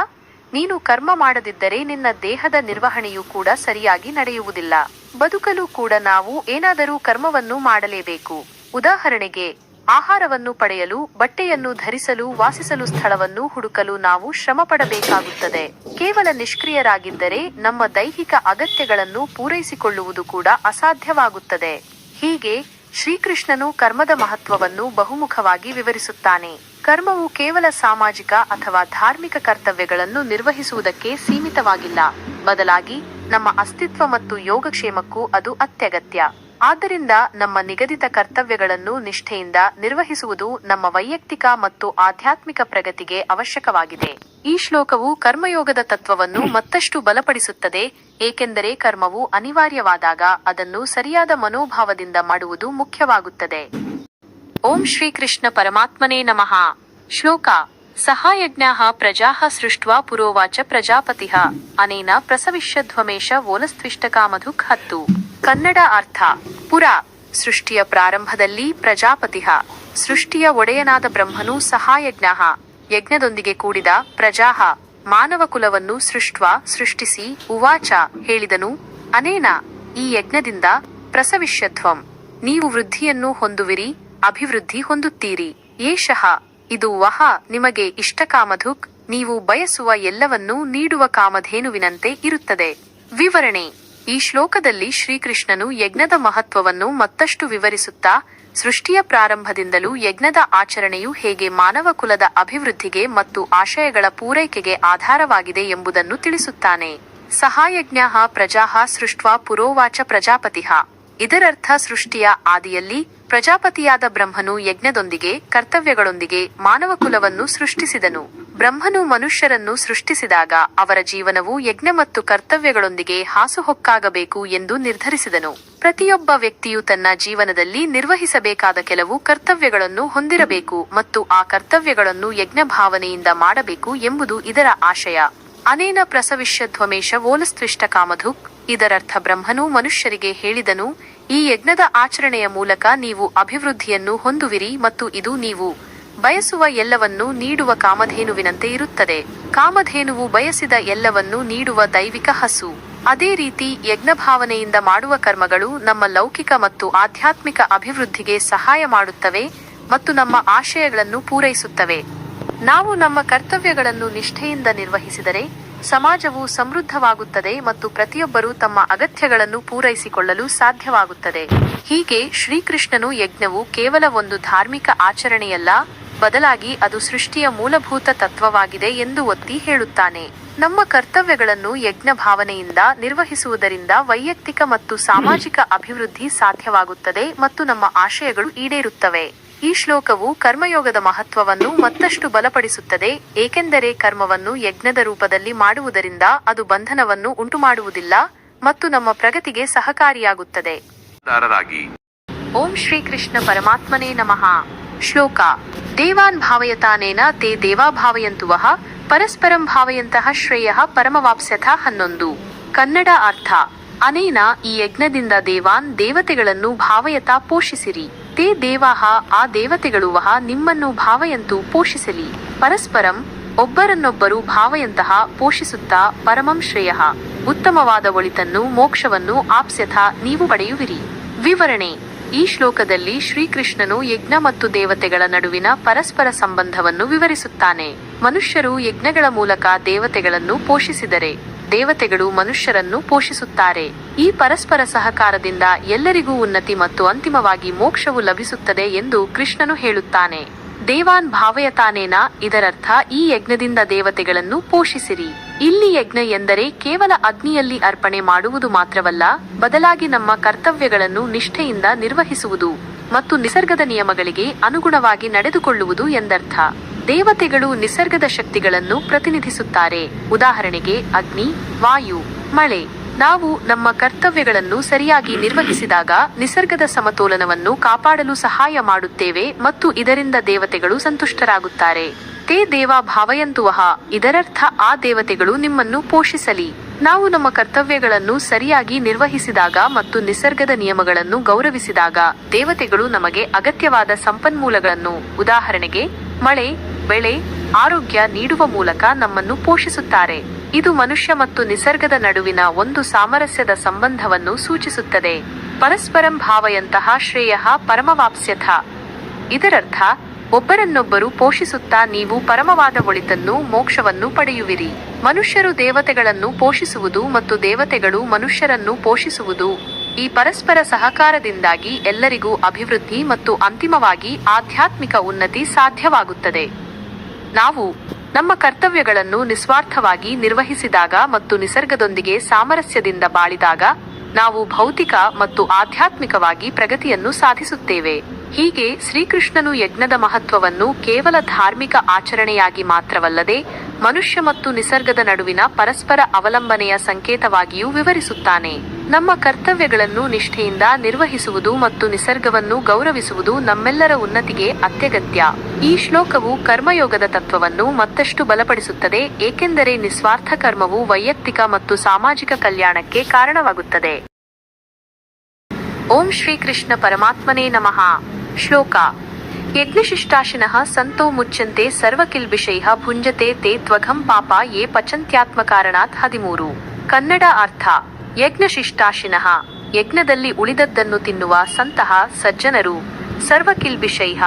ನೀನು ಕರ್ಮ ಮಾಡದಿದ್ದರೆ ನಿನ್ನ ದೇಹದ ನಿರ್ವಹಣೆಯೂ ಕೂಡ ಸರಿಯಾಗಿ ನಡೆಯುವುದಿಲ್ಲ. ಬದುಕಲು ಕೂಡ ನಾವು ಏನಾದರೂ ಕರ್ಮವನ್ನು ಮಾಡಲೇಬೇಕು. ಉದಾಹರಣೆಗೆ, ಆಹಾರವನ್ನು ಪಡೆಯಲು, ಬಟ್ಟೆಯನ್ನು ಧರಿಸಲು, ವಾಸಿಸಲು ಸ್ಥಳವನ್ನು ಹುಡುಕಲು ನಾವು ಶ್ರಮ ಪಡಬೇಕಾಗುತ್ತದೆ. ಕೇವಲ ನಿಷ್ಕ್ರಿಯರಾಗಿದ್ದರೆ ನಮ್ಮ ದೈಹಿಕ ಅಗತ್ಯಗಳನ್ನು ಪೂರೈಸಿಕೊಳ್ಳುವುದು ಕೂಡ ಅಸಾಧ್ಯವಾಗುತ್ತದೆ. ಹೀಗೆ ಶ್ರೀಕೃಷ್ಣನು ಕರ್ಮದ ಮಹತ್ವವನ್ನು ಬಹುಮುಖವಾಗಿ ವಿವರಿಸುತ್ತಾನೆ. ಕರ್ಮವು ಕೇವಲ ಸಾಮಾಜಿಕ ಅಥವಾ ಧಾರ್ಮಿಕ ಕರ್ತವ್ಯಗಳನ್ನು ನಿರ್ವಹಿಸುವುದಕ್ಕೆ ಸೀಮಿತವಾಗಿಲ್ಲ. ಬದಲಾಗಿ ನಮ್ಮ ಅಸ್ತಿತ್ವ ಮತ್ತು ಯೋಗಕ್ಷೇಮಕ್ಕೂ ಅದು ಅತ್ಯಗತ್ಯ. ಆದ್ದರಿಂದ ನಮ್ಮ ನಿಗದಿತ ಕರ್ತವ್ಯಗಳನ್ನು ನಿಷ್ಠೆಯಿಂದ ನಿರ್ವಹಿಸುವುದು ನಮ್ಮ ವೈಯಕ್ತಿಕ ಮತ್ತು ಆಧ್ಯಾತ್ಮಿಕ ಪ್ರಗತಿಗೆ ಅವಶ್ಯಕವಾಗಿದೆ. ಈ ಶ್ಲೋಕವು ಕರ್ಮಯೋಗದ ತತ್ವವನ್ನು ಮತ್ತಷ್ಟು ಬಲಪಡಿಸುತ್ತದೆ, ಏಕೆಂದರೆ ಕರ್ಮವು ಅನಿವಾರ್ಯವಾದಾಗ ಅದನ್ನು ಸರಿಯಾದ ಮನೋಭಾವದಿಂದ ಮಾಡುವುದು ಮುಖ್ಯವಾಗುತ್ತದೆ. ಓಂ ಶ್ರೀಕೃಷ್ಣ ಪರಮಾತ್ಮನೇ ನಮಃ. ಶ್ಲೋಕ: ಸಹಾಯಜ್ಞಾಃ ಪ್ರಜಾಃ ಸೃಷ್ಟ್ವಾ ಪುರೋವಾಚ ಪ್ರಜಾಪತಿಃ ಅನೇನ ಪ್ರಸವಿಷ್ಯಧ್ವಮೇಶ ವೋಲಸ್ತ್ವಿಷ್ಟಕಾಮಧುಕ್ 10. ಕನ್ನಡ ಅರ್ಥ: ಪುರ ಸೃಷ್ಟಿಯ ಪ್ರಾರಂಭದಲ್ಲಿ ಪ್ರಜಾಪತಿಃ ಸೃಷ್ಟಿಯ ಒಡೆಯನಾದ ಬ್ರಹ್ಮನು ಸಹಾಯಜ್ಞಾಃ ಯಜ್ಞದೊಂದಿಗೆ ಕೂಡಿದ ಪ್ರಜಾಃ ಮಾನವ ಕುಲವನ್ನು ಸೃಷ್ಟ್ವಾ ಸೃಷ್ಟಿಸಿ ಉವಾಚ ಹೇಳಿದನು ಅನೇನ ಈ ಯಜ್ಞದಿಂದ ಪ್ರಸವಿಷ್ಯಧ್ವಂ ನೀವು ವೃದ್ಧಿಯನ್ನು ಹೊಂದುವಿರಿ, ಅಭಿವೃದ್ಧಿ ಹೊಂದುತ್ತೀರಿ. ಏಷಃ ಇದು ವಹ ನಿಮಗೆ ಇಷ್ಟಕಾಮಧುಕ್ ನೀವು ಬಯಸುವ ಎಲ್ಲವನ್ನೂ ನೀಡುವ ಕಾಮಧೇನುವಿನಂತೆ ಇರುತ್ತದೆ. ವಿವರಣೆ: ಈ ಶ್ಲೋಕದಲ್ಲಿ ಶ್ರೀಕೃಷ್ಣನು ಯಜ್ಞದ ಮಹತ್ವವನ್ನು ಮತ್ತಷ್ಟು ವಿವರಿಸುತ್ತಾ, ಸೃಷ್ಟಿಯ ಪ್ರಾರಂಭದಿಂದಲೂ ಯಜ್ಞದ ಆಚರಣೆಯು ಹೇಗೆ ಮಾನವ ಕುಲದ ಅಭಿವೃದ್ಧಿಗೆ ಮತ್ತು ಆಶಯಗಳ ಪೂರೈಕೆಗೆ ಆಧಾರವಾಗಿದೆ ಎಂಬುದನ್ನು ತಿಳಿಸುತ್ತಾನೆ. ಸಹಾಯಜ್ಞಾಃ ಪ್ರಜಾಃ ಸೃಷ್ಟ್ವಾ ಪುರೋವಾಚ ಪ್ರಜಾಪತಿಃ. ಇದರರ್ಥ, ಸೃಷ್ಟಿಯ ಆದಿಯಲ್ಲಿ ಪ್ರಜಾಪತಿಯಾದ ಬ್ರಹ್ಮನು ಯಜ್ಞದೊಂದಿಗೆ, ಕರ್ತವ್ಯಗಳೊಂದಿಗೆ ಮಾನವ ಕುಲವನ್ನು ಸೃಷ್ಟಿಸಿದನು. ಬ್ರಹ್ಮನು ಮನುಷ್ಯರನ್ನು ಸೃಷ್ಟಿಸಿದಾಗ ಅವರ ಜೀವನವು ಯಜ್ಞ ಮತ್ತು ಕರ್ತವ್ಯಗಳೊಂದಿಗೆ ಹಾಸುಹೊಕ್ಕಾಗಬೇಕು ಎಂದು ನಿರ್ಧರಿಸಿದನು. ಪ್ರತಿಯೊಬ್ಬ ವ್ಯಕ್ತಿಯು ತನ್ನ ಜೀವನದಲ್ಲಿ ನಿರ್ವಹಿಸಬೇಕಾದ ಕೆಲವು ಕರ್ತವ್ಯಗಳನ್ನು ಹೊಂದಿರಬೇಕು ಮತ್ತು ಆ ಕರ್ತವ್ಯಗಳನ್ನು ಯಜ್ಞ ಭಾವನೆಯಿಂದ ಮಾಡಬೇಕು ಎಂಬುದು ಇದರ ಆಶಯ. ಅನೇನ ಪ್ರಸವಿಷ್ಯಧ್ವಮೇಶ ವೋಲಸ್ತ್ವಿಷ್ಟಕಾಮಧುಕ್. ಇದರರ್ಥ, ಬ್ರಹ್ಮನು ಮನುಷ್ಯರಿಗೆ ಹೇಳಿದನು, ಈ ಯಜ್ಞದ ಆಚರಣೆಯ ಮೂಲಕ ನೀವು ಅಭಿವೃದ್ಧಿಯನ್ನು ಹೊಂದುವಿರಿ ಮತ್ತು ಇದು ನೀವು ಬಯಸುವ ಎಲ್ಲವನ್ನೂ ನೀಡುವ ಕಾಮಧೇನುವಿನಂತೆ ಇರುತ್ತದೆ. ಕಾಮಧೇನುವು ಬಯಸಿದ ಎಲ್ಲವನ್ನೂ ನೀಡುವ ದೈವಿಕ ಹಸು. ಅದೇ ರೀತಿ ಯಜ್ಞಭಾವನೆಯಿಂದ ಮಾಡುವ ಕರ್ಮಗಳು ನಮ್ಮ ಲೌಕಿಕ ಮತ್ತು ಆಧ್ಯಾತ್ಮಿಕ ಅಭಿವೃದ್ಧಿಗೆ ಸಹಾಯ ಮಾಡುತ್ತವೆ ಮತ್ತು ನಮ್ಮ ಆಶಯಗಳನ್ನು ಪೂರೈಸುತ್ತವೆ. ನಾವು ನಮ್ಮ ಕರ್ತವ್ಯಗಳನ್ನು ನಿಷ್ಠೆಯಿಂದ ನಿರ್ವಹಿಸಿದರೆ ಸಮಾಜವು ಸಮೃದ್ಧವಾಗುತ್ತದೆ ಮತ್ತು ಪ್ರತಿಯೊಬ್ಬರೂ ತಮ್ಮ ಅಗತ್ಯಗಳನ್ನು ಪೂರೈಸಿಕೊಳ್ಳಲು ಸಾಧ್ಯವಾಗುತ್ತದೆ. ಹೀಗೆ ಶ್ರೀಕೃಷ್ಣನು ಯಜ್ಞವು ಕೇವಲ ಒಂದು ಧಾರ್ಮಿಕ ಆಚರಣೆಯಲ್ಲ, ಬದಲಾಗಿ ಅದು ಸೃಷ್ಟಿಯ ಮೂಲಭೂತ ತತ್ವವಾಗಿದೆ ಎಂದು ಒತ್ತಿ ಹೇಳುತ್ತಾನೆ. ನಮ್ಮ ಕರ್ತವ್ಯಗಳನ್ನು ಯಜ್ಞ ಭಾವನೆಯಿಂದ ನಿರ್ವಹಿಸುವುದರಿಂದ ವೈಯಕ್ತಿಕ ಮತ್ತು ಸಾಮಾಜಿಕ ಅಭಿವೃದ್ಧಿ ಸಾಧ್ಯವಾಗುತ್ತದೆ ಮತ್ತು ನಮ್ಮ ಆಶಯಗಳು ಈಡೇರುತ್ತವೆ. ಈ ಶ್ಲೋಕವು ಕರ್ಮಯೋಗದ ಮಹತ್ವವನ್ನು ಮತ್ತಷ್ಟು ಬಲಪಡಿಸುತ್ತದೆ, ಏಕೆಂದರೆ ಕರ್ಮವನ್ನು ಯಜ್ಞದ ರೂಪದಲ್ಲಿ ಮಾಡುವುದರಿಂದ ಅದು ಬಂಧನವನ್ನು ಉಂಟುಮಾಡುವುದಿಲ್ಲ ಮತ್ತು ನಮ್ಮ ಪ್ರಗತಿಗೆ ಸಹಕಾರಿಯಾಗುತ್ತದೆ. ಓಂ ಶ್ರೀಕೃಷ್ಣ ಪರಮಾತ್ಮನೇ ನಮಃ. ಶ್ಲೋಕ: ದೇವಾನ್ ಭಾವಯತಾನೇನ ತೇ ದೇವಾ ಭಾವಯಂತು ವಃ ಪರಸ್ಪರಂ ಭಾವಯಂತಹ ಶ್ರೇಯಃ ಪರಮವಾಪ್ಸ್ಯಥ 11. ಕನ್ನಡ ಅರ್ಥ: ಅನೇನ ಈ ಯಜ್ಞದಿಂದ ದೇವಾನ್ ದೇವತೆಗಳನ್ನು ಭಾವಯತಾ ಪೋಷಿಸಿರಿ, ತೇ ದೇವಾಹ ಆ ದೇವತೆಗಳು ವಹ ನಿಮ್ಮನ್ನು ಭಾವಯಂತು ಪೋಷಿಸಲಿ, ಪರಸ್ಪರಂ ಒಬ್ಬರನ್ನೊಬ್ಬರು ಭಾವಯಂತಹ ಪೋಷಿಸುತ್ತಾ, ಪರಮಂ ಶ್ರೇಯಃ ಉತ್ತಮವಾದ ಒಳಿತನ್ನು ಮೋಕ್ಷವನ್ನು ಆಪ್ಸ್ಯಥ ನೀವು ಪಡೆಯುವಿರಿ. ವಿವರಣೆ: ಈ ಶ್ಲೋಕದಲ್ಲಿ ಶ್ರೀಕೃಷ್ಣನು ಯಜ್ಞ ಮತ್ತು ದೇವತೆಗಳ ನಡುವಿನ ಪರಸ್ಪರ ಸಂಬಂಧವನ್ನು ವಿವರಿಸುತ್ತಾನೆ. ಮನುಷ್ಯರು ಯಜ್ಞಗಳ ಮೂಲಕ ದೇವತೆಗಳನ್ನು ಪೋಷಿಸಿದರೆ ದೇವತೆಗಳು ಮನುಷ್ಯರನ್ನು ಪೋಷಿಸುತ್ತಾರೆ. ಈ ಪರಸ್ಪರ ಸಹಕಾರದಿಂದ ಎಲ್ಲರಿಗೂ ಉನ್ನತಿ ಮತ್ತು ಅಂತಿಮವಾಗಿ ಮೋಕ್ಷವು ಲಭಿಸುತ್ತದೆ ಎಂದು ಕೃಷ್ಣನು ಹೇಳುತ್ತಾನೆ. ದೇವಾನ್ ಭಾವಯತಾನೇನ ಇದರರ್ಥ, ಈ ಯಜ್ಞದಿಂದ ದೇವತೆಗಳನ್ನು ಪೋಷಿಸಿರಿ. ಇಲ್ಲಿ ಯಜ್ಞ ಎಂದರೆ ಕೇವಲ ಅಗ್ನಿಯಲ್ಲಿ ಅರ್ಪಣೆ ಮಾಡುವುದು ಮಾತ್ರವಲ್ಲ, ಬದಲಾಗಿ ನಮ್ಮ ಕರ್ತವ್ಯಗಳನ್ನು ನಿಷ್ಠೆಯಿಂದ ನಿರ್ವಹಿಸುವುದು ಮತ್ತು ನಿಸರ್ಗದ ನಿಯಮಗಳಿಗೆ ಅನುಗುಣವಾಗಿ ನಡೆದುಕೊಳ್ಳುವುದು ಎಂದರ್ಥ. ದೇವತೆಗಳು ನಿಸರ್ಗದ ಶಕ್ತಿಗಳನ್ನು ಪ್ರತಿನಿಧಿಸುತ್ತಾರೆ. ಉದಾಹರಣೆಗೆ ಅಗ್ನಿ, ವಾಯು, ಮಳೆ. ನಾವು ನಮ್ಮ ಕರ್ತವ್ಯಗಳನ್ನು ಸರಿಯಾಗಿ ನಿರ್ವಹಿಸಿದಾಗ ನಿಸರ್ಗದ ಸಮತೋಲನವನ್ನು ಕಾಪಾಡಲು ಸಹಾಯ ಮಾಡುತ್ತೇವೆ ಮತ್ತು ಇದರಿಂದ ದೇವತೆಗಳು ಸಂತುಷ್ಟರಾಗುತ್ತಾರೆ. ತೇ ದೇವಾ ಭಾವಯಂತು ವಹ ಇದರರ್ಥ, ಆ ದೇವತೆಗಳು ನಿಮ್ಮನ್ನು ಪೋಷಿಸಲಿ. ನಾವು ನಮ್ಮ ಕರ್ತವ್ಯಗಳನ್ನು ಸರಿಯಾಗಿ ನಿರ್ವಹಿಸಿದಾಗ ಮತ್ತು ನಿಸರ್ಗದ ನಿಯಮಗಳನ್ನು ಗೌರವಿಸಿದಾಗ ದೇವತೆಗಳು ನಮಗೆ ಅಗತ್ಯವಾದ ಸಂಪನ್ಮೂಲಗಳನ್ನು, ಉದಾಹರಣೆಗೆ ಮಳೆ, ಬೆಳೆ, ಆರೋಗ್ಯ ನೀಡುವ ಮೂಲಕ ನಮ್ಮನ್ನು ಪೋಷಿಸುತ್ತಾರೆ. ಇದು ಮನುಷ್ಯ ಮತ್ತು ನಿಸರ್ಗದ ನಡುವಿನ ಒಂದು ಸಾಮರಸ್ಯದ ಸಂಬಂಧವನ್ನು ಸೂಚಿಸುತ್ತದೆ. ಪರಸ್ಪರಂ ಭಾವಯಂತಹ ಶ್ರೇಯಃ ಪರಮವಾಪ್ಸ್ಯಥ. ಇದರರ್ಥ ಒಬ್ಬರನ್ನೊಬ್ಬರು ಪೋಷಿಸುತ್ತಾ ನೀವು ಪರಮವಾದ ಒಳಿತನ್ನು, ಮೋಕ್ಷವನ್ನು ಪಡೆಯುವಿರಿ. ಮನುಷ್ಯರು ದೇವತೆಗಳನ್ನು ಪೋಷಿಸುವುದು ಮತ್ತು ದೇವತೆಗಳು ಮನುಷ್ಯರನ್ನು ಪೋಷಿಸುವುದು, ಈ ಪರಸ್ಪರ ಸಹಕಾರದಿಂದಾಗಿ ಎಲ್ಲರಿಗೂ ಅಭಿವೃದ್ಧಿ ಮತ್ತು ಅಂತಿಮವಾಗಿ ಆಧ್ಯಾತ್ಮಿಕ ಉನ್ನತಿ ಸಾಧ್ಯವಾಗುತ್ತದೆ. ನಾವು ನಮ್ಮ ಕರ್ತವ್ಯಗಳನ್ನು ನಿಸ್ವಾರ್ಥವಾಗಿ ನಿರ್ವಹಿಸಿದಾಗ ಮತ್ತು ನಿಸರ್ಗದೊಂದಿಗೆ ಸಾಮರಸ್ಯದಿಂದ ಬಾಳಿದಾಗ ನಾವು ಭೌತಿಕ ಮತ್ತು ಆಧ್ಯಾತ್ಮಿಕವಾಗಿ ಪ್ರಗತಿಯನ್ನು ಸಾಧಿಸುತ್ತೇವೆ. ಹೀಗೆ ಶ್ರೀಕೃಷ್ಣನು ಯಜ್ಞದ ಮಹತ್ವವನ್ನು ಕೇವಲ ಧಾರ್ಮಿಕ ಆಚರಣೆಯಾಗಿ ಮಾತ್ರವಲ್ಲದೆ ಮನುಷ್ಯ ಮತ್ತು ನಿಸರ್ಗದ ನಡುವಿನ ಪರಸ್ಪರ ಅವಲಂಬನೆಯ ಸಂಕೇತವಾಗಿಯೂ ವಿವರಿಸುತ್ತಾನೆ. ನಮ್ಮ ಕರ್ತವ್ಯಗಳನ್ನು ನಿಷ್ಠೆಯಿಂದ ನಿರ್ವಹಿಸುವುದು ಮತ್ತು ನಿಸರ್ಗವನ್ನು ಗೌರವಿಸುವುದು ನಮ್ಮೆಲ್ಲರ ಉನ್ನತಿಗೆ ಅತ್ಯಗತ್ಯ. ಈ ಶ್ಲೋಕವು ಕರ್ಮಯೋಗದ ತತ್ವವನ್ನು ಮತ್ತಷ್ಟು ಬಲಪಡಿಸುತ್ತದೆ, ಏಕೆಂದರೆ ನಿಸ್ವಾರ್ಥ ಕರ್ಮವು ವೈಯಕ್ತಿಕ ಮತ್ತು ಸಾಮಾಜಿಕ ಕಲ್ಯಾಣಕ್ಕೆ ಕಾರಣವಾಗುತ್ತದೆ. ಓಂ ಶ್ರೀಕೃಷ್ಣ ಪರಮಾತ್ಮನೇ ನಮಃ. ಶ್ಲೋಕ: ಯಜ್ಞಶಿಷ್ಟಾಶಿನಃ ಸಂತೋ ಮುಚ್ಯಂತೆ ಸರ್ವಕಿಲ್ಬಿಷೈಃ ಭುಂಜತೆ ತೇ ತ್ವಘಂ ಪಾಪ ಯೇ ಪಚಂತ್ಯಾತ್ಮಕಾರಣಾತ್. 13. ಕನ್ನಡ ಅರ್ಥ: ಯಜ್ಞಶಿಷ್ಟಾಶಿನಃ, ಯಜ್ಞದಲ್ಲಿ ಉಳಿದದ್ದನ್ನು ತಿನ್ನುವ ಸಂತಹ ಸಜ್ಜನರು, ಸರ್ವಕಿಲ್ಬಿಷೈಃ,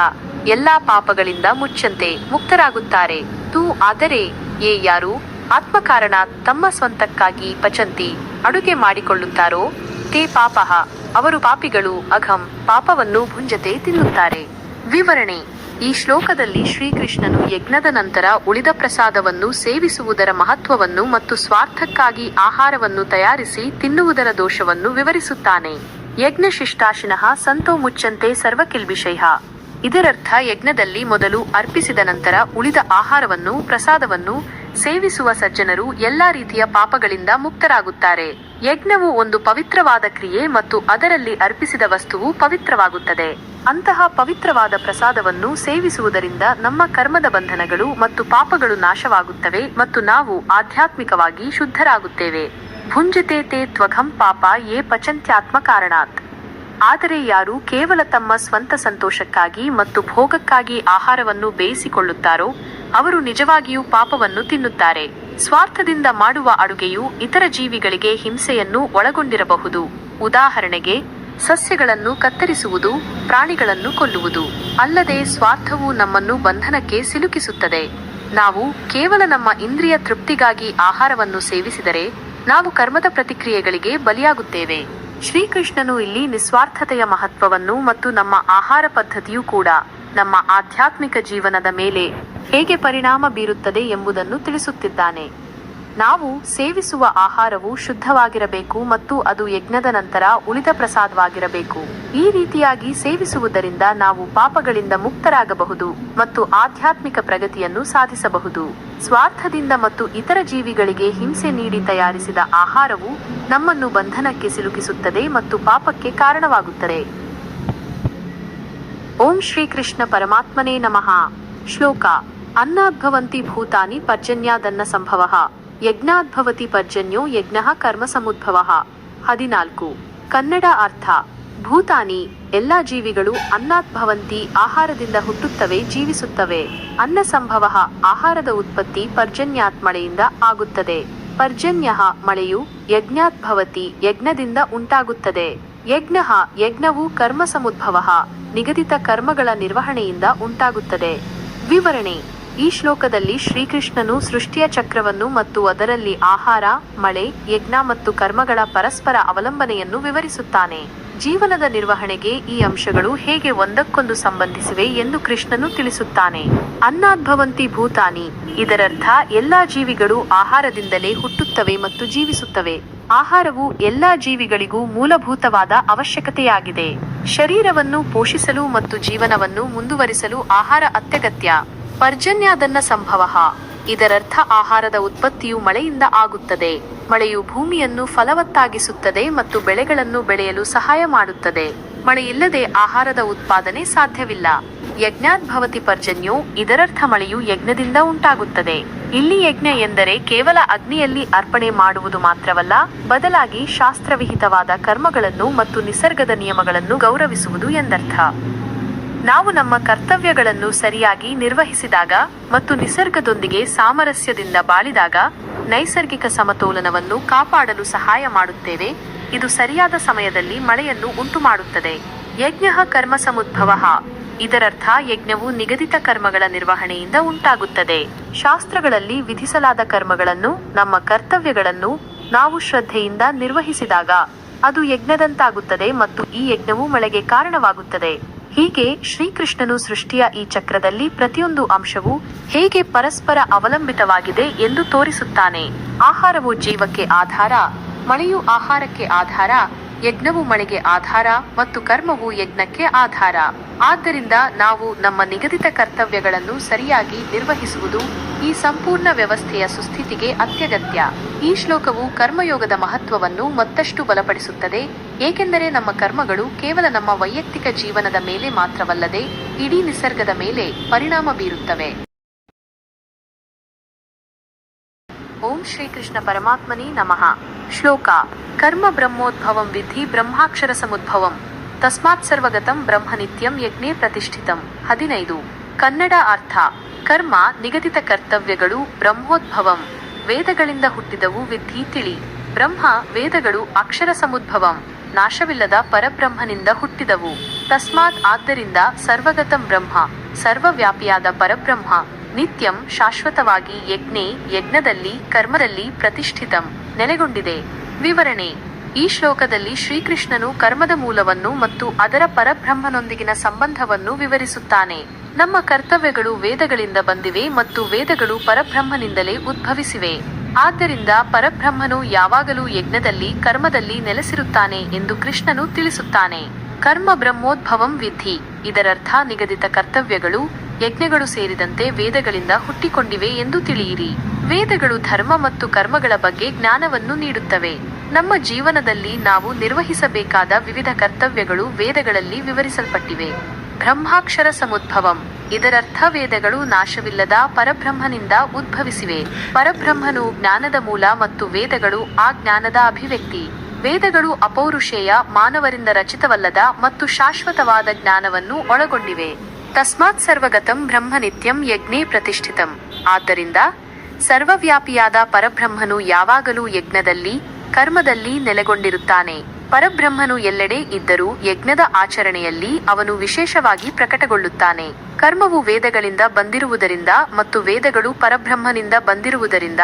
ಎಲ್ಲಾ ಪಾಪಗಳಿಂದ ಮುಚ್ಚಂತೆ, ಮುಕ್ತರಾಗುತ್ತಾರೆ. ತು ಆದರೆ ಯೇ ಯಾರು, ಆತ್ಮಕಾರಣಾತ್ ತಮ್ಮ ಸ್ವಂತಕ್ಕಾಗಿ, ಪಚಂತಿ ಅಡುಗೆ ಮಾಡಿಕೊಳ್ಳುತ್ತಾರೋ, ತೇ ಪಾಪಃ ಅವರು ಪಾಪಿಗಳು, ಅಘಂ ಪಾಪವನ್ನು ಭುಂಜತೆ ತಿನ್ನುತ್ತಾರೆ. ವಿವರಣೆ: ಈ ಶ್ಲೋಕದಲ್ಲಿ ಶ್ರೀಕೃಷ್ಣನು ಯಜ್ಞದ ನಂತರ ಉಳಿದ ಪ್ರಸಾದವನ್ನು ಸೇವಿಸುವುದರ ಮಹತ್ವವನ್ನು ಮತ್ತು ಸ್ವಾರ್ಥಕ್ಕಾಗಿ ಆಹಾರವನ್ನು ತಯಾರಿಸಿ ತಿನ್ನುವುದರ ದೋಷವನ್ನು ವಿವರಿಸುತ್ತಾನೆ. ಯಜ್ಞ ಶಿಷ್ಟಾಶಿನಃ ಸಂತೋ ಮುಚ್ಚಂತೆ ಸರ್ವಕಿಲ್ಬಿಷೈಃ. ಇದರರ್ಥ ಯಜ್ಞದಲ್ಲಿ ಮೊದಲು ಅರ್ಪಿಸಿದ ನಂತರ ಉಳಿದ ಆಹಾರವನ್ನು, ಪ್ರಸಾದವನ್ನು ಸೇವಿಸುವ ಸಜ್ಜನರು ಎಲ್ಲಾ ರೀತಿಯ ಪಾಪಗಳಿಂದ ಮುಕ್ತರಾಗುತ್ತಾರೆ. ಯಜ್ಞವು ಒಂದು ಪವಿತ್ರವಾದ ಕ್ರಿಯೆ ಮತ್ತು ಅದರಲ್ಲಿ ಅರ್ಪಿಸಿದ ವಸ್ತುವು ಪವಿತ್ರವಾಗುತ್ತದೆ. ಅಂತಹ ಪವಿತ್ರವಾದ ಪ್ರಸಾದವನ್ನು ಸೇವಿಸುವುದರಿಂದ ನಮ್ಮ ಕರ್ಮದ ಬಂಧನಗಳು ಮತ್ತು ಪಾಪಗಳು ನಾಶವಾಗುತ್ತವೆ ಮತ್ತು ನಾವು ಆಧ್ಯಾತ್ಮಿಕವಾಗಿ ಶುದ್ಧರಾಗುತ್ತೇವೆ. ಭುಂಜತೆ ತೇ ತ್ವಘಂ ಪಾಪ ಯೇ ಪಚಂತ್ಯಾತ್ಮ ಕಾರಣಾತ್. ಆದರೆ ಯಾರು ಕೇವಲ ತಮ್ಮ ಸ್ವಂತ ಸಂತೋಷಕ್ಕಾಗಿ ಮತ್ತು ಭೋಗಕ್ಕಾಗಿ ಆಹಾರವನ್ನು ಬೇಯಿಸಿಕೊಳ್ಳುತ್ತಾರೋ ಅವರು ನಿಜವಾಗಿಯೂ ಪಾಪವನ್ನು ತಿನ್ನುತ್ತಾರೆ. ಸ್ವಾರ್ಥದಿಂದ ಮಾಡುವ ಅಡುಗೆಯು ಇತರ ಜೀವಿಗಳಿಗೆ ಹಿಂಸೆಯನ್ನು ಒಳಗೊಂಡಿರಬಹುದು. ಉದಾಹರಣೆಗೆ ಸಸ್ಯಗಳನ್ನು ಕತ್ತರಿಸುವುದು, ಪ್ರಾಣಿಗಳನ್ನು ಕೊಲ್ಲುವುದು. ಅಲ್ಲದೆ ಸ್ವಾರ್ಥವು ನಮ್ಮನ್ನು ಬಂಧನಕ್ಕೆ ಸಿಲುಕಿಸುತ್ತದೆ. ನಾವು ಕೇವಲ ನಮ್ಮ ಇಂದ್ರಿಯ ತೃಪ್ತಿಗಾಗಿ ಆಹಾರವನ್ನು ಸೇವಿಸಿದರೆ ನಾವು ಕರ್ಮದ ಪ್ರತಿಕ್ರಿಯೆಗಳಿಗೆ ಬಲಿಯಾಗುತ್ತೇವೆ. ಶ್ರೀಕೃಷ್ಣನು ಇಲ್ಲಿ ನಿಸ್ವಾರ್ಥತೆಯ ಮಹತ್ವವನ್ನು ಮತ್ತು ನಮ್ಮ ಆಹಾರ ಪದ್ಧತಿಯೂ ಕೂಡ ನಮ್ಮ ಆಧ್ಯಾತ್ಮಿಕ ಜೀವನದ ಮೇಲೆ ಹೇಗೆ ಪರಿಣಾಮ ಬೀರುತ್ತದೆ ಎಂಬುದನ್ನು ತಿಳಿಸುತ್ತಿದ್ದಾನೆ. ನಾವು ಸೇವಿಸುವ ಆಹಾರವು ಶುದ್ಧವಾಗಿರಬೇಕು ಮತ್ತು ಅದು ಯಜ್ಞದ ನಂತರ ಉಳಿದ ಪ್ರಸಾದವಾಗಿರಬೇಕು. ಈ ರೀತಿಯಾಗಿ ಸೇವಿಸುವುದರಿಂದ ನಾವು ಪಾಪಗಳಿಂದ ಮುಕ್ತರಾಗಬಹುದು ಮತ್ತು ಆಧ್ಯಾತ್ಮಿಕ ಪ್ರಗತಿಯನ್ನು ಸಾಧಿಸಬಹುದು. ಸ್ವಾರ್ಥದಿಂದ ಮತ್ತು ಇತರ ಜೀವಿಗಳಿಗೆ ಹಿಂಸೆ ನೀಡಿ ತಯಾರಿಸಿದ ಆಹಾರವು ನಮ್ಮನ್ನು ಬಂಧನಕ್ಕೆ ಸಿಲುಕಿಸುತ್ತದೆ ಮತ್ತು ಪಾಪಕ್ಕೆ ಕಾರಣವಾಗುತ್ತದೆ. ಓಂ ಶ್ರೀಕೃಷ್ಣ ಪರಮಾತ್ಮನೇ ನಮಃ. ಶ್ಲೋಕ: ಅನ್ನಾದ್ಭವಂತಿ ಭೂತಾನಿ ಪರ್ಜನ್ಯಾದನ್ನ ಸಂಭವಃ, ಯಜ್ಞಾದ್ಭವತಿ ಪರ್ಜನ್ಯೋ ಯಜ್ಞಃ ಕರ್ಮ ಸಮುದ್ಭವಃ. 14. ಕನ್ನಡ ಅರ್ಥ: ಭೂತಾನಿ ಎಲ್ಲಾ ಜೀವಿಗಳು ಅನ್ನಾದ್ಭವಂತಿ ಆಹಾರದಿಂದ ಹುಟ್ಟುತ್ತವೆ, ಜೀವಿಸುತ್ತವೆ. ಅನ್ನ ಸಂಭವಃ ಆಹಾರದ ಉತ್ಪತ್ತಿ, ಪರ್ಜನ್ಯಾತ್ ಮಳೆಯಿಂದ ಆಗುತ್ತದೆ. ಪರ್ಜನ್ಯಃ ಮಳೆಯು, ಯಜ್ಞಾದ್ಭವತಿ ಯಜ್ಞದಿಂದ ಉಂಟಾಗುತ್ತದೆ. ಯಜ್ಞಃ ಯಜ್ಞವು ಕರ್ಮ ಸಮುದ್ಭವಃ ನಿಗದಿತ ಕರ್ಮಗಳ ನಿರ್ವಹಣೆಯಿಂದ ಉಂಟಾಗುತ್ತದೆ. ವಿವರಣೆ: ಈ ಶ್ಲೋಕದಲ್ಲಿ ಶ್ರೀಕೃಷ್ಣನು ಸೃಷ್ಟಿಯ ಚಕ್ರವನ್ನು ಮತ್ತು ಅದರಲ್ಲಿ ಆಹಾರ, ಮಳೆ, ಯಜ್ಞ ಮತ್ತು ಕರ್ಮಗಳ ಪರಸ್ಪರ ಅವಲಂಬನೆಯನ್ನು ವಿವರಿಸುತ್ತಾನೆ. ಜೀವನದ ನಿರ್ವಹಣೆಗೆ ಈ ಅಂಶಗಳು ಹೇಗೆ ಒಂದಕ್ಕೊಂದು ಸಂಬಂಧಿಸಿವೆ ಎಂದು ಕೃಷ್ಣನು ತಿಳಿಸುತ್ತಾನೆ. ಅನ್ನಾದ್ಭವಂತಿ ಭೂತಾನಿ, ಇದರರ್ಥ ಎಲ್ಲಾ ಜೀವಿಗಳು ಆಹಾರದಿಂದಲೇ ಹುಟ್ಟುತ್ತವೆ ಮತ್ತು ಜೀವಿಸುತ್ತವೆ. ಆಹಾರವು ಎಲ್ಲಾ ಜೀವಿಗಳಿಗೂ ಮೂಲಭೂತವಾದ ಅವಶ್ಯಕತೆಯಾಗಿದೆ. ಶರೀರವನ್ನು ಪೋಷಿಸಲು ಮತ್ತು ಜೀವನವನ್ನು ಮುಂದುವರಿಸಲು ಆಹಾರ ಅತ್ಯಗತ್ಯ. ಪರ್ಜನ್ಯಾದನ್ನ ಸಂಭವಃ, ಇದರರ್ಥ ಆಹಾರದ ಉತ್ಪತ್ತಿಯು ಮಳೆಯಿಂದ ಆಗುತ್ತದೆ. ಮಳೆಯು ಭೂಮಿಯನ್ನು ಫಲವತ್ತಾಗಿಸುತ್ತದೆ ಮತ್ತು ಬೆಳೆಗಳನ್ನು ಬೆಳೆಯಲು ಸಹಾಯ ಮಾಡುತ್ತದೆ. ಮಳೆಯಿಲ್ಲದೆ ಆಹಾರದ ಉತ್ಪಾದನೆ ಸಾಧ್ಯವಿಲ್ಲ. ಯಜ್ಞಾತ್ ಭವತಿ ಪರ್ಜನ್ಯೋ, ಇದರರ್ಥ ಮಳೆಯು ಯಜ್ಞದಿಂದ ಉಂಟಾಗುತ್ತದೆ. ಇಲ್ಲಿ ಯಜ್ಞ ಎಂದರೆ ಕೇವಲ ಅಗ್ನಿಯಲ್ಲಿ ಅರ್ಪಣೆ ಮಾಡುವುದು ಮಾತ್ರವಲ್ಲ, ಬದಲಾಗಿ ಶಾಸ್ತ್ರವಿಹಿತವಾದ ಕರ್ಮಗಳನ್ನು ಮತ್ತು ನಿಸರ್ಗದ ನಿಯಮಗಳನ್ನು ಗೌರವಿಸುವುದು ಎಂದರ್ಥ. ನಾವು ನಮ್ಮ ಕರ್ತವ್ಯಗಳನ್ನು ಸರಿಯಾಗಿ ನಿರ್ವಹಿಸಿದಾಗ ಮತ್ತು ನಿಸರ್ಗದೊಂದಿಗೆ ಸಾಮರಸ್ಯದಿಂದ ಬಾಳಿದಾಗ ನೈಸರ್ಗಿಕ ಸಮತೋಲನವನ್ನು ಕಾಪಾಡಲು ಸಹಾಯ ಮಾಡುತ್ತೇವೆ. ಇದು ಸರಿಯಾದ ಸಮಯದಲ್ಲಿ ಮಳೆಯನ್ನು ಉಂಟುಮಾಡುತ್ತದೆ. ಯಜ್ಞಃ ಕರ್ಮ ಸಮುದ್ಭವಃ, ಇದರರ್ಥ ಯಜ್ಞವು ನಿಗದಿತ ಕರ್ಮಗಳ ನಿರ್ವಹಣೆಯಿಂದ ಉಂಟಾಗುತ್ತದೆ. ಶಾಸ್ತ್ರಗಳಲ್ಲಿ ವಿಧಿಸಲಾದ ಕರ್ಮಗಳನ್ನು, ನಮ್ಮ ಕರ್ತವ್ಯಗಳನ್ನು ನಾವು ಶ್ರದ್ಧೆಯಿಂದ ನಿರ್ವಹಿಸಿದಾಗ ಅದು ಯಜ್ಞದಂತಾಗುತ್ತದೆ ಮತ್ತು ಈ ಯಜ್ಞವು ಮಳೆಗೆ ಕಾರಣವಾಗುತ್ತದೆ. ಹೀಗೆ ಶ್ರೀಕೃಷ್ಣನು ಸೃಷ್ಟಿಯ ಈ ಚಕ್ರದಲ್ಲಿ ಪ್ರತಿಯೊಂದು ಅಂಶವೂ ಹೇಗೆ ಪರಸ್ಪರ ಅವಲಂಬಿತವಾಗಿದೆ ಎಂದು ತೋರಿಸುತ್ತಾನೆ. ಆಹಾರವು ಜೀವಕ್ಕೆ ಆಧಾರ, ಮಳೆಯು ಆಹಾರಕ್ಕೆ ಆಧಾರ, ಯಜ್ಞವು ಮಳೆಗೆ ಆಧಾರ ಮತ್ತು ಕರ್ಮವು ಯಜ್ಞಕ್ಕೆ ಆಧಾರ. ಆದ್ದರಿಂದ ನಾವು ನಮ್ಮ ನಿಗದಿತ ಕರ್ತವ್ಯಗಳನ್ನು ಸರಿಯಾಗಿ ನಿರ್ವಹಿಸುವುದು ಈ ಸಂಪೂರ್ಣ ವ್ಯವಸ್ಥೆಯ ಸುಸ್ಥಿತಿಗೆ ಅತ್ಯಗತ್ಯ. ಈ ಶ್ಲೋಕವು ಕರ್ಮಯೋಗದ ಮಹತ್ವವನ್ನು ಮತ್ತಷ್ಟು ಬಲಪಡಿಸುತ್ತದೆ, ಏಕೆಂದರೆ ನಮ್ಮ ಕರ್ಮಗಳು ಕೇವಲ ನಮ್ಮ ವೈಯಕ್ತಿಕ ಜೀವನದ ಮೇಲೆ ಮಾತ್ರವಲ್ಲದೆ ಇಡೀ ನಿಸರ್ಗದ ಮೇಲೆ ಪರಿಣಾಮ ಬೀರುತ್ತವೆ. ಓಂ ಶ್ರೀಕೃಷ್ಣ ಪರಮಾತ್ಮನೇ ನಮಃ. ಶ್ಲೋಕ: ಕರ್ಮ ಬ್ರಹ್ಮೋದ್ಭವಂ ವಿಧಿ ಬ್ರಹ್ಮಾಕ್ಷರ ಸಮುದ್ಭವಂ ತಸ್ಮಾತ್ ಸರ್ವಗತಂ ಬ್ರಹ್ಮ ನಿತ್ಯಂ ಯಜ್ಞೇ ಪ್ರತಿಷ್ಠಿತಂ. 15. ಕನ್ನಡ ಅರ್ಥ: ಕರ್ಮ ನಿಗದಿತ ಕರ್ತವ್ಯಗಳು, ಬ್ರಹ್ಮೋದ್ಭವಂ ವೇದಗಳಿಂದ ಹುಟ್ಟಿದವು, ವಿಧಿ ತಿಳಿ. ಬ್ರಹ್ಮ ವೇದಗಳು, ಅಕ್ಷರ ಸಮುದ್ಭವಂ ನಾಶವಿಲ್ಲದ ಪರಬ್ರಹ್ಮನಿಂದ ಹುಟ್ಟಿದವು. ತಸ್ಮಾತ್ ಆದ್ದರಿಂದ, ಸರ್ವಗತಂ ಬ್ರಹ್ಮ ಸರ್ವವ್ಯಾಪಿಯಾದ ಪರಬ್ರಹ್ಮ, ನಿತ್ಯಂ ಶಾಶ್ವತವಾಗಿ, ಯಜ್ಞೆ ಯಜ್ಞದಲ್ಲಿ, ಕರ್ಮದಲ್ಲಿ, ಪ್ರತಿಷ್ಠಿತಂ ನೆಲೆಗೊಂಡಿದೆ. ವಿವರಣೆ: ಈ ಶ್ಲೋಕದಲ್ಲಿ ಶ್ರೀಕೃಷ್ಣನು ಕರ್ಮದ ಮೂಲವನ್ನು ಮತ್ತು ಅದರ ಪರಬ್ರಹ್ಮನೊಂದಿಗಿನ ಸಂಬಂಧವನ್ನು ವಿವರಿಸುತ್ತಾನೆ. ನಮ್ಮ ಕರ್ತವ್ಯಗಳು ವೇದಗಳಿಂದ ಬಂದಿವೆ ಮತ್ತು ವೇದಗಳು ಪರಬ್ರಹ್ಮನಿಂದಲೇ ಉದ್ಭವಿಸಿವೆ. ಆದ್ದರಿಂದ ಪರಬ್ರಹ್ಮನು ಯಾವಾಗಲೂ ಯಜ್ಞದಲ್ಲಿ, ಕರ್ಮದಲ್ಲಿ ನೆಲೆಸಿರುತ್ತಾನೆ ಎಂದು ಕೃಷ್ಣನು ತಿಳಿಸುತ್ತಾನೆ. ಕರ್ಮ ಬ್ರಹ್ಮೋದ್ಭವಂ ವಿಧಿ, ಇದರರ್ಥ ನಿಗದಿತ ಕರ್ತವ್ಯಗಳು, ಯಜ್ಞಗಳು ಸೇರಿದಂತೆ ವೇದಗಳಿಂದ ಹುಟ್ಟಿಕೊಂಡಿವೆ ಎಂದು ತಿಳಿಯಿರಿ. ವೇದಗಳು ಧರ್ಮ ಮತ್ತು ಕರ್ಮಗಳ ಬಗ್ಗೆ ಜ್ಞಾನವನ್ನು ನೀಡುತ್ತವೆ. ನಮ್ಮ ಜೀವನದಲ್ಲಿ ನಾವು ನಿರ್ವಹಿಸಬೇಕಾದ ವಿವಿಧ ಕರ್ತವ್ಯಗಳು ವೇದಗಳಲ್ಲಿ ವಿವರಿಸಲ್ಪಟ್ಟಿವೆ. ಬ್ರಹ್ಮಾಕ್ಷರ ಸಮುದ್ಭವಂ, ಇದರರ್ಥ ವೇದಗಳು ನಾಶವಿಲ್ಲದ ಪರಬ್ರಹ್ಮನಿಂದ ಉದ್ಭವಿಸಿವೆ. ಪರಬ್ರಹ್ಮನು ಜ್ಞಾನದ ಮೂಲ ಮತ್ತು ವೇದಗಳು ಆ ಜ್ಞಾನದ ಅಭಿವ್ಯಕ್ತಿ. ವೇದಗಳು ಅಪೌರುಷೇಯ, ಮಾನವರಿಂದ ರಚಿತವಲ್ಲದ ಮತ್ತು ಶಾಶ್ವತವಾದ ಜ್ಞಾನವನ್ನು ಒಳಗೊಂಡಿವೆ. ತಸ್ಮಾತ್ ಸರ್ವಗತಂ ಬ್ರಹ್ಮ ನಿತ್ಯಂ ಯಜ್ಞೇ ಪ್ರತಿಷ್ಠಿತಂ, ಆದ್ದರಿಂದ ಸರ್ವವ್ಯಾಪಿಯಾದ ಪರಬ್ರಹ್ಮನು ಯಾವಾಗಲೂ ಯಜ್ಞದಲ್ಲಿ, ಕರ್ಮದಲ್ಲಿ ನೆಲೆಗೊಂಡಿರುತ್ತಾನೆ. ಪರಬ್ರಹ್ಮನು ಎಲ್ಲೆಡೆ ಇದ್ದರೂ ಯಜ್ಞದ ಆಚರಣೆಯಲ್ಲಿ ಅವನು ವಿಶೇಷವಾಗಿ ಪ್ರಕಟಗೊಳ್ಳುತ್ತಾನೆ. ಕರ್ಮವು ವೇದಗಳಿಂದ ಬಂದಿರುವುದರಿಂದ ಮತ್ತು ವೇದಗಳು ಪರಬ್ರಹ್ಮನಿಂದ ಬಂದಿರುವುದರಿಂದ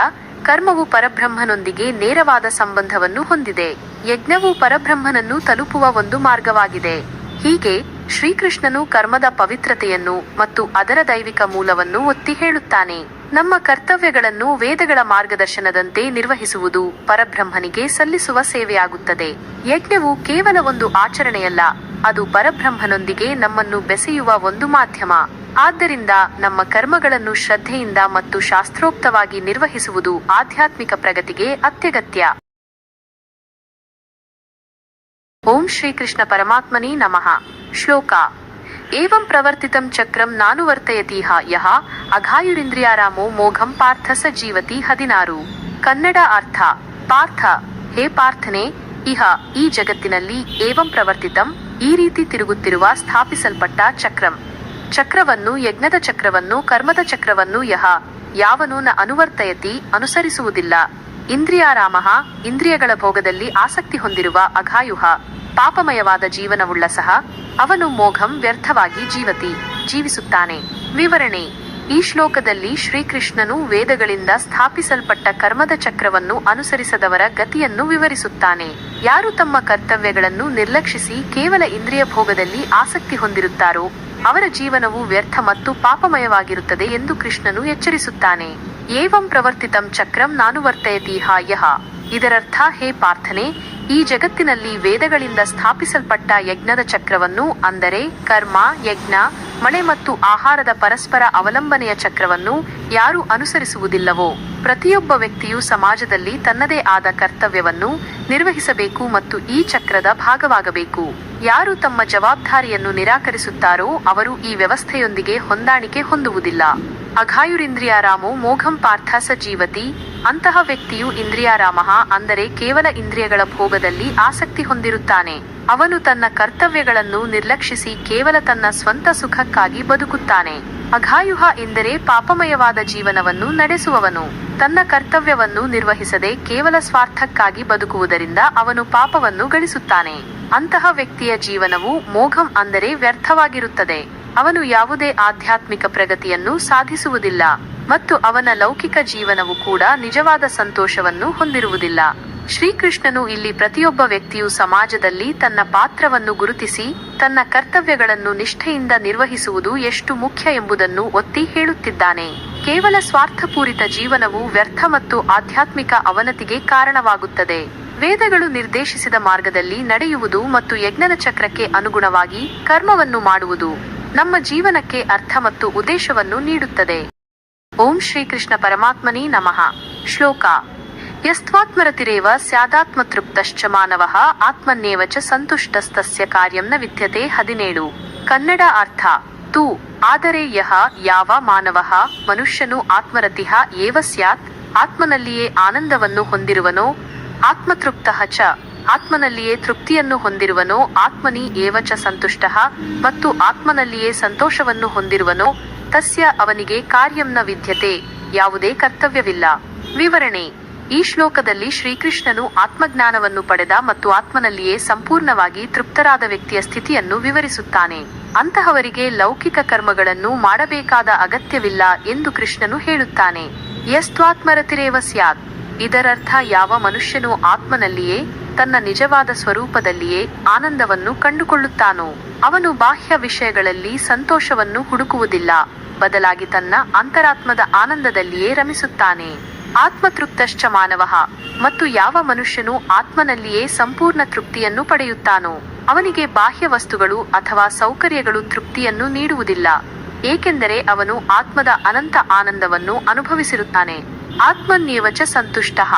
ಕರ್ಮವು ಪರಬ್ರಹ್ಮನೊಂದಿಗೆ ನೇರವಾದ ಸಂಬಂಧವನ್ನು ಹೊಂದಿದೆ. ಯಜ್ಞವು ಪರಬ್ರಹ್ಮನನ್ನು ತಲುಪುವ ಒಂದು ಮಾರ್ಗವಾಗಿದೆ. ಹೀಗೆ ಶ್ರೀಕೃಷ್ಣನು ಕರ್ಮದ ಪವಿತ್ರತೆಯನ್ನು ಮತ್ತು ಅದರ ದೈವಿಕ ಮೂಲವನ್ನು ಒತ್ತಿ ಹೇಳುತ್ತಾನೆ. ನಮ್ಮ ಕರ್ತವ್ಯಗಳನ್ನು ವೇದಗಳ ಮಾರ್ಗದರ್ಶನದಂತೆ ನಿರ್ವಹಿಸುವುದು ಪರಬ್ರಹ್ಮನಿಗೆ ಸಲ್ಲಿಸುವ ಸೇವೆಯಾಗುತ್ತದೆ. ಯಜ್ಞವು ಕೇವಲ ಒಂದು ಆಚರಣೆಯಲ್ಲ, ಅದು ಪರಬ್ರಹ್ಮನೊಂದಿಗೆ ನಮ್ಮನ್ನು ಬೆಸೆಯುವ ಒಂದು ಮಾಧ್ಯಮ. ಆದ್ದರಿಂದ ನಮ್ಮ ಕರ್ಮಗಳನ್ನು ಶ್ರದ್ಧೆಯಿಂದ ಮತ್ತು ಶಾಸ್ತ್ರೋಕ್ತವಾಗಿ ನಿರ್ವಹಿಸುವುದು ಆಧ್ಯಾತ್ಮಿಕ ಪ್ರಗತಿಗೆ ಅತ್ಯಗತ್ಯ. ಓಂ ಶ್ರೀಕೃಷ್ಣ ಪರಮಾತ್ಮನೇ ನಮಃ. ಶ್ಲೋಕ: ಏವಂ ಪ್ರವರ್ತಿತಂ ಚಕ್ರಂ ನಾನುವರ್ತಯತೀಹ ಯಃ ಅಘಾಯುರಿಂದ್ರಿಯಾರಾಮೋ ಮೋಘಂ ಪಾರ್ಥ ಸ ಜೀವತಿ. 16. ಕನ್ನಡ ಅರ್ಥ: ಪಾರ್ಥ, ಹೇ ಪಾರ್ಥನೆ, ಇಹ ಈ ಜಗತ್ತಿನಲ್ಲಿ, ಏವಂ ಪ್ರವರ್ತಿತಂ ಈ ರೀತಿ ತಿರುಗುತ್ತಿರುವ, ಸ್ಥಾಪಿಸಲ್ಪಟ್ಟ ಚಕ್ರಂ ಚಕ್ರವನ್ನು, ಯಜ್ಞದ ಚಕ್ರವನ್ನು, ಕರ್ಮದ ಚಕ್ರವನ್ನು, ಯಹ ಯಾವನು ನ ಅನುವರ್ತಯತಿ ಅನುಸರಿಸುವುದಿಲ್ಲ, ಇಂದ್ರಿಯಾರಾಮಃ ಇಂದ್ರಿಯಗಳ ಭೋಗದಲ್ಲಿ ಆಸಕ್ತಿ ಹೊಂದಿರುವ, ಅಘಾಯುಃ ಪಾಪಮಯವಾದ ಜೀವನವುಳ್ಳ ಸಹ ಅವನು ಮೋಘಂ ವ್ಯರ್ಥವಾಗಿ ಜೀವಿಸುತ್ತಾನೆ. ವಿವರಣೆ: ಈ ಶ್ಲೋಕದಲ್ಲಿ ಶ್ರೀಕೃಷ್ಣನು ವೇದಗಳಿಂದ ಸ್ಥಾಪಿಸಲ್ಪಟ್ಟ ಕರ್ಮದ ಚಕ್ರವನ್ನು ಅನುಸರಿಸದವರ ಗತಿಯನ್ನು ವಿವರಿಸುತ್ತಾನೆ. ಯಾರು ತಮ್ಮ ಕರ್ತವ್ಯಗಳನ್ನು ನಿರ್ಲಕ್ಷಿಸಿ ಕೇವಲ ಇಂದ್ರಿಯ ಭೋಗದಲ್ಲಿ ಆಸಕ್ತಿ ಹೊಂದಿರುತ್ತಾರೋ ಅವರ ಜೀವನವು ವ್ಯರ್ಥ ಮತ್ತು ಪಾಪಮಯವಾಗಿರುತ್ತದೆ ಎಂದು ಕೃಷ್ಣನು ಎಚ್ಚರಿಸುತ್ತಾನೆ. ಏವಂ ಪ್ರವರ್ತಿತಂ ಚಕ್ರಂ ನಾನುವರ್ತಯತೀಹ ಯಃ, ಇದರರ್ಥ, ಹೇ ಪಾರ್ಥನೆ, ಈ ಜಗತ್ತಿನಲ್ಲಿ ವೇದಗಳಿಂದ ಸ್ಥಾಪಿಸಲ್ಪಟ್ಟ ಯಜ್ಞದ ಚಕ್ರವನ್ನು, ಅಂದರೆ ಕರ್ಮ, ಯಜ್ಞ, ಮಳೆ ಮತ್ತು ಆಹಾರದ ಪರಸ್ಪರ ಅವಲಂಬನೆಯ ಚಕ್ರವನ್ನು ಯಾರು ಅನುಸರಿಸುವುದಿಲ್ಲವೋ ಪ್ರತಿಯೊಬ್ಬ ವ್ಯಕ್ತಿಯು ಸಮಾಜದಲ್ಲಿ ತನ್ನದೇ ಆದ ಕರ್ತವ್ಯವನ್ನು ನಿರ್ವಹಿಸಬೇಕು ಮತ್ತು ಈ ಚಕ್ರದ ಭಾಗವಾಗಬೇಕು. ಯಾರು ತಮ್ಮ ಜವಾಬ್ದಾರಿಯನ್ನು ನಿರಾಕರಿಸುತ್ತಾರೋ ಅವರು ಈ ವ್ಯವಸ್ಥೆಯೊಂದಿಗೆ ಹೊಂದಾಣಿಕೆ ಹೊಂದುವುದಿಲ್ಲ. ಅಘಾಯುರಿಂದ್ರಿಯಾರಾಮೋ ಮೋಘಂ ಪಾರ್ಥ ಸ ಜೀವತಿ. ಅಂತಹ ವ್ಯಕ್ತಿಯು ಇಂದ್ರಿಯಾರಾಮಃ ಅಂದರೆ ಕೇವಲ ಇಂದ್ರಿಯಗಳ ಭೋಗದಲ್ಲಿ ಆಸಕ್ತಿ ಹೊಂದಿರುತ್ತಾನೆ. ಅವನು ತನ್ನ ಕರ್ತವ್ಯಗಳನ್ನು ನಿರ್ಲಕ್ಷಿಸಿ ಕೇವಲ ತನ್ನ ಸ್ವಂತ ಸುಖಕ್ಕಾಗಿ ಬದುಕುತ್ತಾನೆ. ಅಘಾಯುಹ ಎಂದರೆ ಪಾಪಮಯವಾದ ಜೀವನವನ್ನು ನಡೆಸುವವನು. ತನ್ನ ಕರ್ತವ್ಯವನ್ನು ನಿರ್ವಹಿಸದೆ ಕೇವಲ ಸ್ವಾರ್ಥಕ್ಕಾಗಿ ಬದುಕುವುದರಿಂದ ಅವನು ಪಾಪವನ್ನು ಗಳಿಸುತ್ತಾನೆ. ಅಂತಹ ವ್ಯಕ್ತಿಯ ಜೀವನವು ಮೋಘಂ ಅಂದರೆ ವ್ಯರ್ಥವಾಗಿರುತ್ತದೆ. ಅವನು ಯಾವುದೇ ಆಧ್ಯಾತ್ಮಿಕ ಪ್ರಗತಿಯನ್ನು ಸಾಧಿಸುವುದಿಲ್ಲ ಮತ್ತು ಅವನ ಲೌಕಿಕ ಜೀವನವು ಕೂಡ ನಿಜವಾದ ಸಂತೋಷವನ್ನು ಹೊಂದಿರುವುದಿಲ್ಲ. ಶ್ರೀಕೃಷ್ಣನು ಇಲ್ಲಿ ಪ್ರತಿಯೊಬ್ಬ ವ್ಯಕ್ತಿಯು ಸಮಾಜದಲ್ಲಿ ತನ್ನ ಪಾತ್ರವನ್ನು ಗುರುತಿಸಿ ತನ್ನ ಕರ್ತವ್ಯಗಳನ್ನು ನಿಷ್ಠೆಯಿಂದ ನಿರ್ವಹಿಸುವುದು ಎಷ್ಟು ಮುಖ್ಯ ಎಂಬುದನ್ನು ಒತ್ತಿ ಹೇಳುತ್ತಿದ್ದಾನೆ. ಕೇವಲ ಸ್ವಾರ್ಥಪೂರಿತ ಜೀವನವು ವ್ಯರ್ಥ ಮತ್ತು ಆಧ್ಯಾತ್ಮಿಕ ಅವನತಿಗೆ ಕಾರಣವಾಗುತ್ತದೆ. ವೇದಗಳು ನಿರ್ದೇಶಿಸಿದ ಮಾರ್ಗದಲ್ಲಿ ನಡೆಯುವುದು ಮತ್ತು ಯಜ್ಞದ ಚಕ್ರಕ್ಕೆ ಅನುಗುಣವಾಗಿ ಕರ್ಮವನ್ನು ಮಾಡುವುದು ನಮ್ಮ ಜೀವನಕ್ಕೆ ಅರ್ಥ ಮತ್ತು ಉದ್ದೇಶವನ್ನು ನೀಡುತ್ತದೆ. ಓಂ ಶ್ರೀಕೃಷ್ಣ ಪರಮಾತ್ಮನೇ ನಮಃ. ಶ್ಲೋಕ: ಯಸ್ತ್ವಾತ್ಮರತಿರೇವ ಸ್ಯಾದಾತ್ಮತೃಪ್ತಶ್ಚ ಮಾನವಃ ಆತ್ಮನ್ಯೇವ ಚ ಸಂತುಷ್ಟಸ್ತಸ್ಯ ಕಾರ್ಯಂ ನ ವಿದ್ಯತೆ. 17. ಕನ್ನಡ ಅರ್ಥ: ತು ಆದರೆ ಯಾವ ಮಾನವಃ ಮನುಷ್ಯನು ಆತ್ಮರತಿಃ ಏವ ಸ್ಯಾತ್ ಆತ್ಮನಲ್ಲಿಯೇ ಆನಂದವನ್ನು ಹೊಂದಿರುವನೋ, ಆತ್ಮತೃಪ್ತಃ ಚ ಆತ್ಮನಲ್ಲಿಯೇ ತೃಪ್ತಿಯನ್ನು ಹೊಂದಿರುವನೋ, ಆತ್ಮನಿ ಏವ ಚ ಸಂತುಷ್ಟಃ ಮತ್ತು ಆತ್ಮನಲ್ಲಿಯೇ ಸಂತೋಷವನ್ನು ಹೊಂದಿರುವನೋ, ತಸ್ಯ ಅವನಿಗೆ ಕಾರ್ಯಂನ ವಿದ್ಯತೆ ಯಾವುದೇ ಕರ್ತವ್ಯವಿಲ್ಲ. ವಿವರಣೆ: ಈ ಶ್ಲೋಕದಲ್ಲಿ ಶ್ರೀಕೃಷ್ಣನು ಆತ್ಮಜ್ಞಾನವನ್ನು ಪಡೆದ ಮತ್ತು ಆತ್ಮನಲ್ಲಿಯೇ ಸಂಪೂರ್ಣವಾಗಿ ತೃಪ್ತರಾದ ವ್ಯಕ್ತಿಯ ಸ್ಥಿತಿಯನ್ನು ವಿವರಿಸುತ್ತಾನೆ. ಅಂತಹವರಿಗೆ ಲೌಕಿಕ ಕರ್ಮಗಳನ್ನು ಮಾಡಬೇಕಾದ ಅಗತ್ಯವಿಲ್ಲ ಎಂದು ಕೃಷ್ಣನು ಹೇಳುತ್ತಾನೆ. ಯಸ್ತ್ವಾತ್ಮರತಿರೇವ ಸ್ಯಾತ್ ಇದರರ್ಥ ಯಾವ ಮನುಷ್ಯನು ಆತ್ಮನಲ್ಲಿಯೇ ತನ್ನ ನಿಜವಾದ ಸ್ವರೂಪದಲ್ಲಿಯೇ ಆನಂದವನ್ನು ಕಂಡುಕೊಳ್ಳುತ್ತಾನೋ ಅವನು ಬಾಹ್ಯ ವಿಷಯಗಳಲ್ಲಿ ಸಂತೋಷವನ್ನು ಹುಡುಕುವುದಿಲ್ಲ, ಬದಲಾಗಿ ತನ್ನ ಅಂತರಾತ್ಮದ ಆನಂದದಲ್ಲಿಯೇ ರಮಿಸುತ್ತಾನೆ. ಆತ್ಮತೃಪ್ತಶ್ಚ ಮಾನವಃ ಮತ್ತು ಯಾವ ಮನುಷ್ಯನು ಆತ್ಮನಲ್ಲಿಯೇ ಸಂಪೂರ್ಣ ತೃಪ್ತಿಯನ್ನು ಪಡೆಯುತ್ತಾನೋ ಅವನಿಗೆ ಬಾಹ್ಯ ವಸ್ತುಗಳು ಅಥವಾ ಸೌಕರ್ಯಗಳು ತೃಪ್ತಿಯನ್ನು ನೀಡುವುದಿಲ್ಲ, ಏಕೆಂದರೆ ಅವನು ಆತ್ಮದ ಅನಂತ ಆನಂದವನ್ನು ಅನುಭವಿಸಿರುತ್ತಾನೆ. ಆತ್ಮನ್ಯೇವ ಚ ಸಂತುಷ್ಟಃ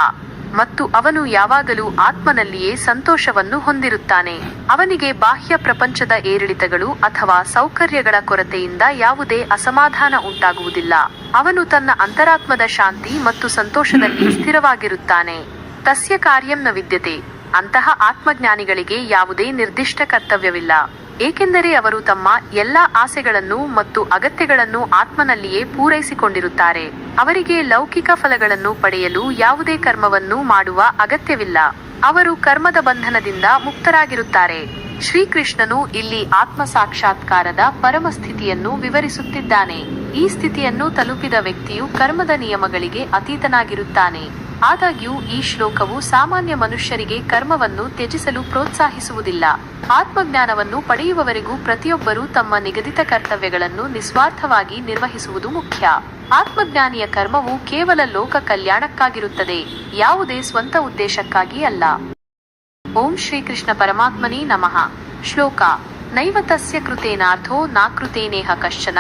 ಮತ್ತು ಅವನು ಯಾವಾಗಲೂ ಆತ್ಮನಲ್ಲಿಯೇ ಸಂತೋಷವನ್ನು ಹೊಂದಿರುತ್ತಾನೆ. ಅವನಿಗೆ ಬಾಹ್ಯ ಪ್ರಪಂಚದ ಏರಿಳಿತಗಳು ಅಥವಾ ಸೌಕರ್ಯಗಳ ಕೊರತೆಯಿಂದ ಯಾವುದೇ ಅಸಮಾಧಾನ ಉಂಟಾಗುವುದಿಲ್ಲ. ಅವನು ತನ್ನ ಅಂತರಾತ್ಮದ ಶಾಂತಿ ಮತ್ತು ಸಂತೋಷದಲ್ಲಿ ಸ್ಥಿರವಾಗಿರುತ್ತಾನೆ. ತಸ್ಯ ಕಾರ್ಯಂ ನ ವಿದ್ಯತೆ ಅಂತಹ ಆತ್ಮಜ್ಞಾನಿಗಳಿಗೆ ಯಾವುದೇ ನಿರ್ದಿಷ್ಟ ಕರ್ತವ್ಯವಿಲ್ಲ, ಏಕೆಂದರೆ ಅವರು ತಮ್ಮ ಎಲ್ಲಾ ಆಸೆಗಳನ್ನು ಮತ್ತು ಅಗತ್ಯಗಳನ್ನು ಆತ್ಮನಲ್ಲಿಯೇ ಪೂರೈಸಿಕೊಂಡಿರುತ್ತಾರೆ. ಅವರಿಗೆ ಲೌಕಿಕ ಫಲಗಳನ್ನು ಪಡೆಯಲು ಯಾವುದೇ ಕರ್ಮವನ್ನು ಮಾಡುವ ಅಗತ್ಯವಿಲ್ಲ. ಅವರು ಕರ್ಮದ ಬಂಧನದಿಂದ ಮುಕ್ತರಾಗಿರುತ್ತಾರೆ. ಶ್ರೀಕೃಷ್ಣನು ಇಲ್ಲಿ ಆತ್ಮ ಸಾಕ್ಷಾತ್ಕಾರದ ಪರಮ ಸ್ಥಿತಿಯನ್ನು ವಿವರಿಸುತ್ತಿದ್ದಾನೆ. ಈ ಸ್ಥಿತಿಯನ್ನು ತಲುಪಿದ ವ್ಯಕ್ತಿಯು ಕರ್ಮದ ನಿಯಮಗಳಿಗೆ ಅತೀತನಾಗಿರುತ್ತಾನೆ. ಆದಾಗ್ಯೂ ಈ ಶ್ಲೋಕವು ಸಾಮಾನ್ಯ ಮನುಷ್ಯರಿಗೆ ಕರ್ಮವನ್ನು ತ್ಯಜಿಸಲು ಪ್ರೋತ್ಸಾಹಿಸುವುದಿಲ್ಲ. ಆತ್ಮಜ್ಞಾನವನ್ನು ಪಡೆಯುವವರೆಗೂ ಪ್ರತಿಯೊಬ್ಬರೂ ತಮ್ಮ ನಿಗದಿತ ಕರ್ತವ್ಯಗಳನ್ನು ನಿಸ್ವಾರ್ಥವಾಗಿ ನಿರ್ವಹಿಸುವುದು ಮುಖ್ಯ. ಆತ್ಮಜ್ಞಾನಿಯ ಕರ್ಮವು ಕೇವಲ ಲೋಕ ಕಲ್ಯಾಣಕ್ಕಾಗಿರುತ್ತದೆ, ಯಾವುದೇ ಸ್ವಂತ ಉದ್ದೇಶಕ್ಕಾಗಿ ಅಲ್ಲ. ಓಂ ಶ್ರೀಕೃಷ್ಣ ಪರಮಾತ್ಮನೇ ನಮಃ. ಶ್ಲೋಕ: ನೈವ ತಸ್ಯ ಕೃತೇನಾರ್ಥೋ ನಾಕೃತೇನೇಹ ಕಶ್ಚನ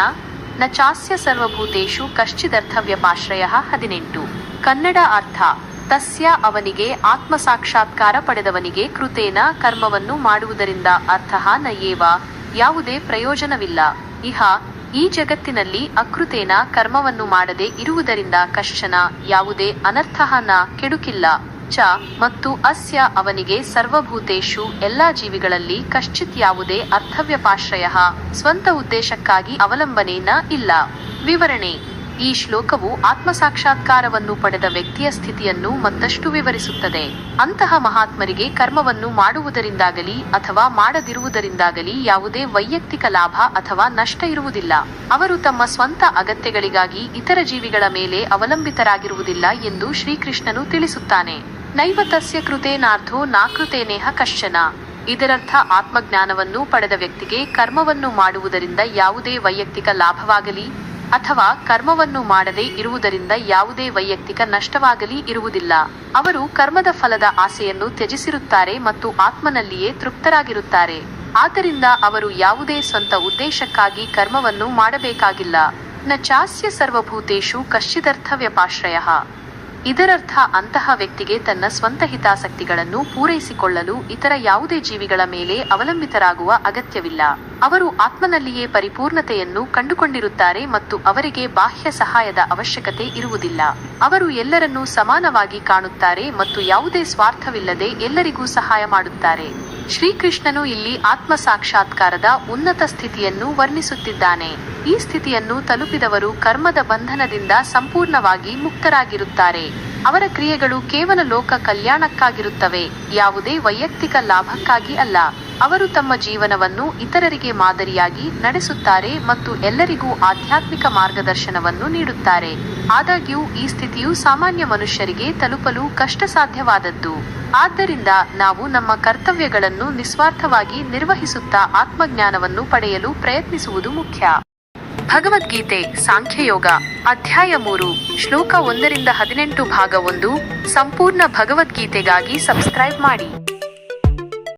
ನ ಚಾಸ್ಯ ಸರ್ವಭೂತೇಷು ಕಶ್ಚಿದರ್ಥವ್ಯಪಾಶ್ರಯಃ. 18. ಕನ್ನಡ ಅರ್ಥ: ತಸ್ಯ ಅವನಿಗೆ ಆತ್ಮ ಸಾಕ್ಷಾತ್ಕಾರ ಪಡೆದವನಿಗೆ ಕೃತೇನ ಕರ್ಮವನ್ನು ಮಾಡುವುದರಿಂದ ಅರ್ಥಃ ನ ಏವ ಯಾವುದೇ ಪ್ರಯೋಜನವಿಲ್ಲ. ಇಹ ಈ ಜಗತ್ತಿನಲ್ಲಿ ಅಕೃತೇನ ಕರ್ಮವನ್ನು ಮಾಡದೆ ಇರುವುದರಿಂದ ಕಶ್ಚನ ಯಾವುದೇ ಅನರ್ಥಃ ನ ಕೆಡುಕಿಲ್ಲ, ಚ ಮತ್ತು ಅಸ್ಯ ಅವನಿಗೆ ಸರ್ವಭೂತೇಷು ಎಲ್ಲಾ ಜೀವಿಗಳಲ್ಲಿ ಕಶ್ಚಿತ್ ಯಾವುದೇ ಅರ್ಥವ್ಯಪಾಶ್ರಯಃ ಸ್ವಂತ ಉದ್ದೇಶಕ್ಕಾಗಿ ಅವಲಂಬನೆನ ಇಲ್ಲ. ವಿವರಣೆ: ಈ ಶ್ಲೋಕವು ಆತ್ಮ ಸಾಕ್ಷಾತ್ಕಾರವನ್ನು ಪಡೆದ ವ್ಯಕ್ತಿಯ ಸ್ಥಿತಿಯನ್ನು ಮತ್ತಷ್ಟು ವಿವರಿಸುತ್ತದೆ. ಅಂತಹ ಮಹಾತ್ಮರಿಗೆ ಕರ್ಮವನ್ನು ಮಾಡುವುದರಿಂದಾಗಲಿ ಅಥವಾ ಮಾಡದಿರುವುದರಿಂದಾಗಲಿ ಯಾವುದೇ ವೈಯಕ್ತಿಕ ಲಾಭ ಅಥವಾ ನಷ್ಟ ಇರುವುದಿಲ್ಲ. ಅವರು ತಮ್ಮ ಸ್ವಂತ ಅಗತ್ಯಗಳಿಗಾಗಿ ಇತರ ಜೀವಿಗಳ ಮೇಲೆ ಅವಲಂಬಿತರಾಗಿರುವುದಿಲ್ಲ ಎಂದು ಶ್ರೀಕೃಷ್ಣನು ತಿಳಿಸುತ್ತಾನೆ. ನೈವ ತಸ್ಯ ಕೃತೇನಾರ್ಥೋ ನಾಕೃತೇನೇಹ ಕಶ್ಚನ ಇದರರ್ಥ ಆತ್ಮಜ್ಞಾನವನ್ನು ಪಡೆದ ವ್ಯಕ್ತಿಗೆ ಕರ್ಮವನ್ನು ಮಾಡುವುದರಿಂದ ಯಾವುದೇ ವೈಯಕ್ತಿಕ ಲಾಭವಾಗಲಿ ಅಥವಾ ಕರ್ಮವನ್ನು ಮಾಡದೇ ಇರುವುದರಿಂದ ಯಾವುದೇ ವೈಯಕ್ತಿಕ ನಷ್ಟವಾಗಲಿ ಇರುವುದಿಲ್ಲ. ಅವರು ಕರ್ಮದ ಫಲದ ಆಸೆಯನ್ನು ತ್ಯಜಿಸಿರುತ್ತಾರೆ ಮತ್ತು ಆತ್ಮನಲ್ಲಿಯೇ ತೃಪ್ತರಾಗಿರುತ್ತಾರೆ. ಆದ್ದರಿಂದ ಅವರು ಯಾವುದೇ ಸ್ವಂತ ಉದ್ದೇಶಕ್ಕಾಗಿ ಕರ್ಮವನ್ನು ಮಾಡಬೇಕಾಗಿಲ್ಲ. ನ ಚಾಸ್ಯ ಸರ್ವಭೂತೇಷು ಕಶ್ಚಿದರ್ಥವ್ಯಪಾಶ್ರಯಃ ಇದರರ್ಥ ಅಂತಹ ವ್ಯಕ್ತಿಗೆ ತನ್ನ ಸ್ವಂತ ಹಿತಾಸಕ್ತಿಗಳನ್ನು ಪೂರೈಸಿಕೊಳ್ಳಲು ಇತರ ಯಾವುದೇ ಜೀವಿಗಳ ಮೇಲೆ ಅವಲಂಬಿತರಾಗುವ ಅಗತ್ಯವಿಲ್ಲ. ಅವರು ಆತ್ಮನಲ್ಲಿಯೇ ಪರಿಪೂರ್ಣತೆಯನ್ನು ಕಂಡುಕೊಂಡಿರುತ್ತಾರೆ ಮತ್ತು ಅವರಿಗೆ ಬಾಹ್ಯ ಸಹಾಯದ ಅವಶ್ಯಕತೆ ಇರುವುದಿಲ್ಲ. ಅವರು ಎಲ್ಲರನ್ನೂ ಸಮಾನವಾಗಿ ಕಾಣುತ್ತಾರೆ ಮತ್ತು ಯಾವುದೇ ಸ್ವಾರ್ಥವಿಲ್ಲದೆ ಎಲ್ಲರಿಗೂ ಸಹಾಯ ಮಾಡುತ್ತಾರೆ. ಶ್ರೀಕೃಷ್ಣನು ಇಲ್ಲಿ ಆತ್ಮ ಸಾಕ್ಷಾತ್ಕಾರದ ಉನ್ನತ ಸ್ಥಿತಿಯನ್ನು ವರ್ಣಿಸುತ್ತಿದ್ದಾನೆ. ಈ ಸ್ಥಿತಿಯನ್ನು ತಲುಪಿದವರು ಕರ್ಮದ ಬಂಧನದಿಂದ ಸಂಪೂರ್ಣವಾಗಿ ಮುಕ್ತರಾಗಿರುತ್ತಾರೆ. ಅವರ ಕ್ರಿಯೆಗಳು ಕೇವಲ ಲೋಕ ಕಲ್ಯಾಣಕ್ಕಾಗಿರುತ್ತವೆ, ಯಾವುದೇ ವೈಯಕ್ತಿಕ ಲಾಭಕ್ಕಾಗಿ ಅಲ್ಲ. ಅವರು ತಮ್ಮ ಜೀವನವನ್ನು ಇತರರಿಗೆ ಮಾದರಿಯಾಗಿ ನಡೆಸುತ್ತಾರೆ ಮತ್ತು ಎಲ್ಲರಿಗೂ ಆಧ್ಯಾತ್ಮಿಕ ಮಾರ್ಗದರ್ಶನವನ್ನು ನೀಡುತ್ತಾರೆ. ಆದಾಗ್ಯೂ ಈ ಸ್ಥಿತಿಯು ಸಾಮಾನ್ಯ ಮನುಷ್ಯರಿಗೆ ತಲುಪಲು ಕಷ್ಟಸಾಧ್ಯವಾದದ್ದು. ಆದ್ದರಿಂದ ನಾವು ನಮ್ಮ ಕರ್ತವ್ಯಗಳನ್ನು ನಿಸ್ವಾರ್ಥವಾಗಿ ನಿರ್ವಹಿಸುತ್ತಾ ಆತ್ಮಜ್ಞಾನವನ್ನು ಪಡೆಯಲು ಪ್ರಯತ್ನಿಸುವುದು ಮುಖ್ಯ. ಭಗವದ್ಗೀತೆ ಸಾಂಖ್ಯಯೋಗ ಅಧ್ಯಾಯ 3 ಶ್ಲೋಕ 1-18 ಭಾಗ 1. ಸಂಪೂರ್ಣ ಭಗವದ್ಗೀತೆಗಾಗಿ ಸಬ್ಸ್ಕ್ರೈಬ್ ಮಾಡಿ.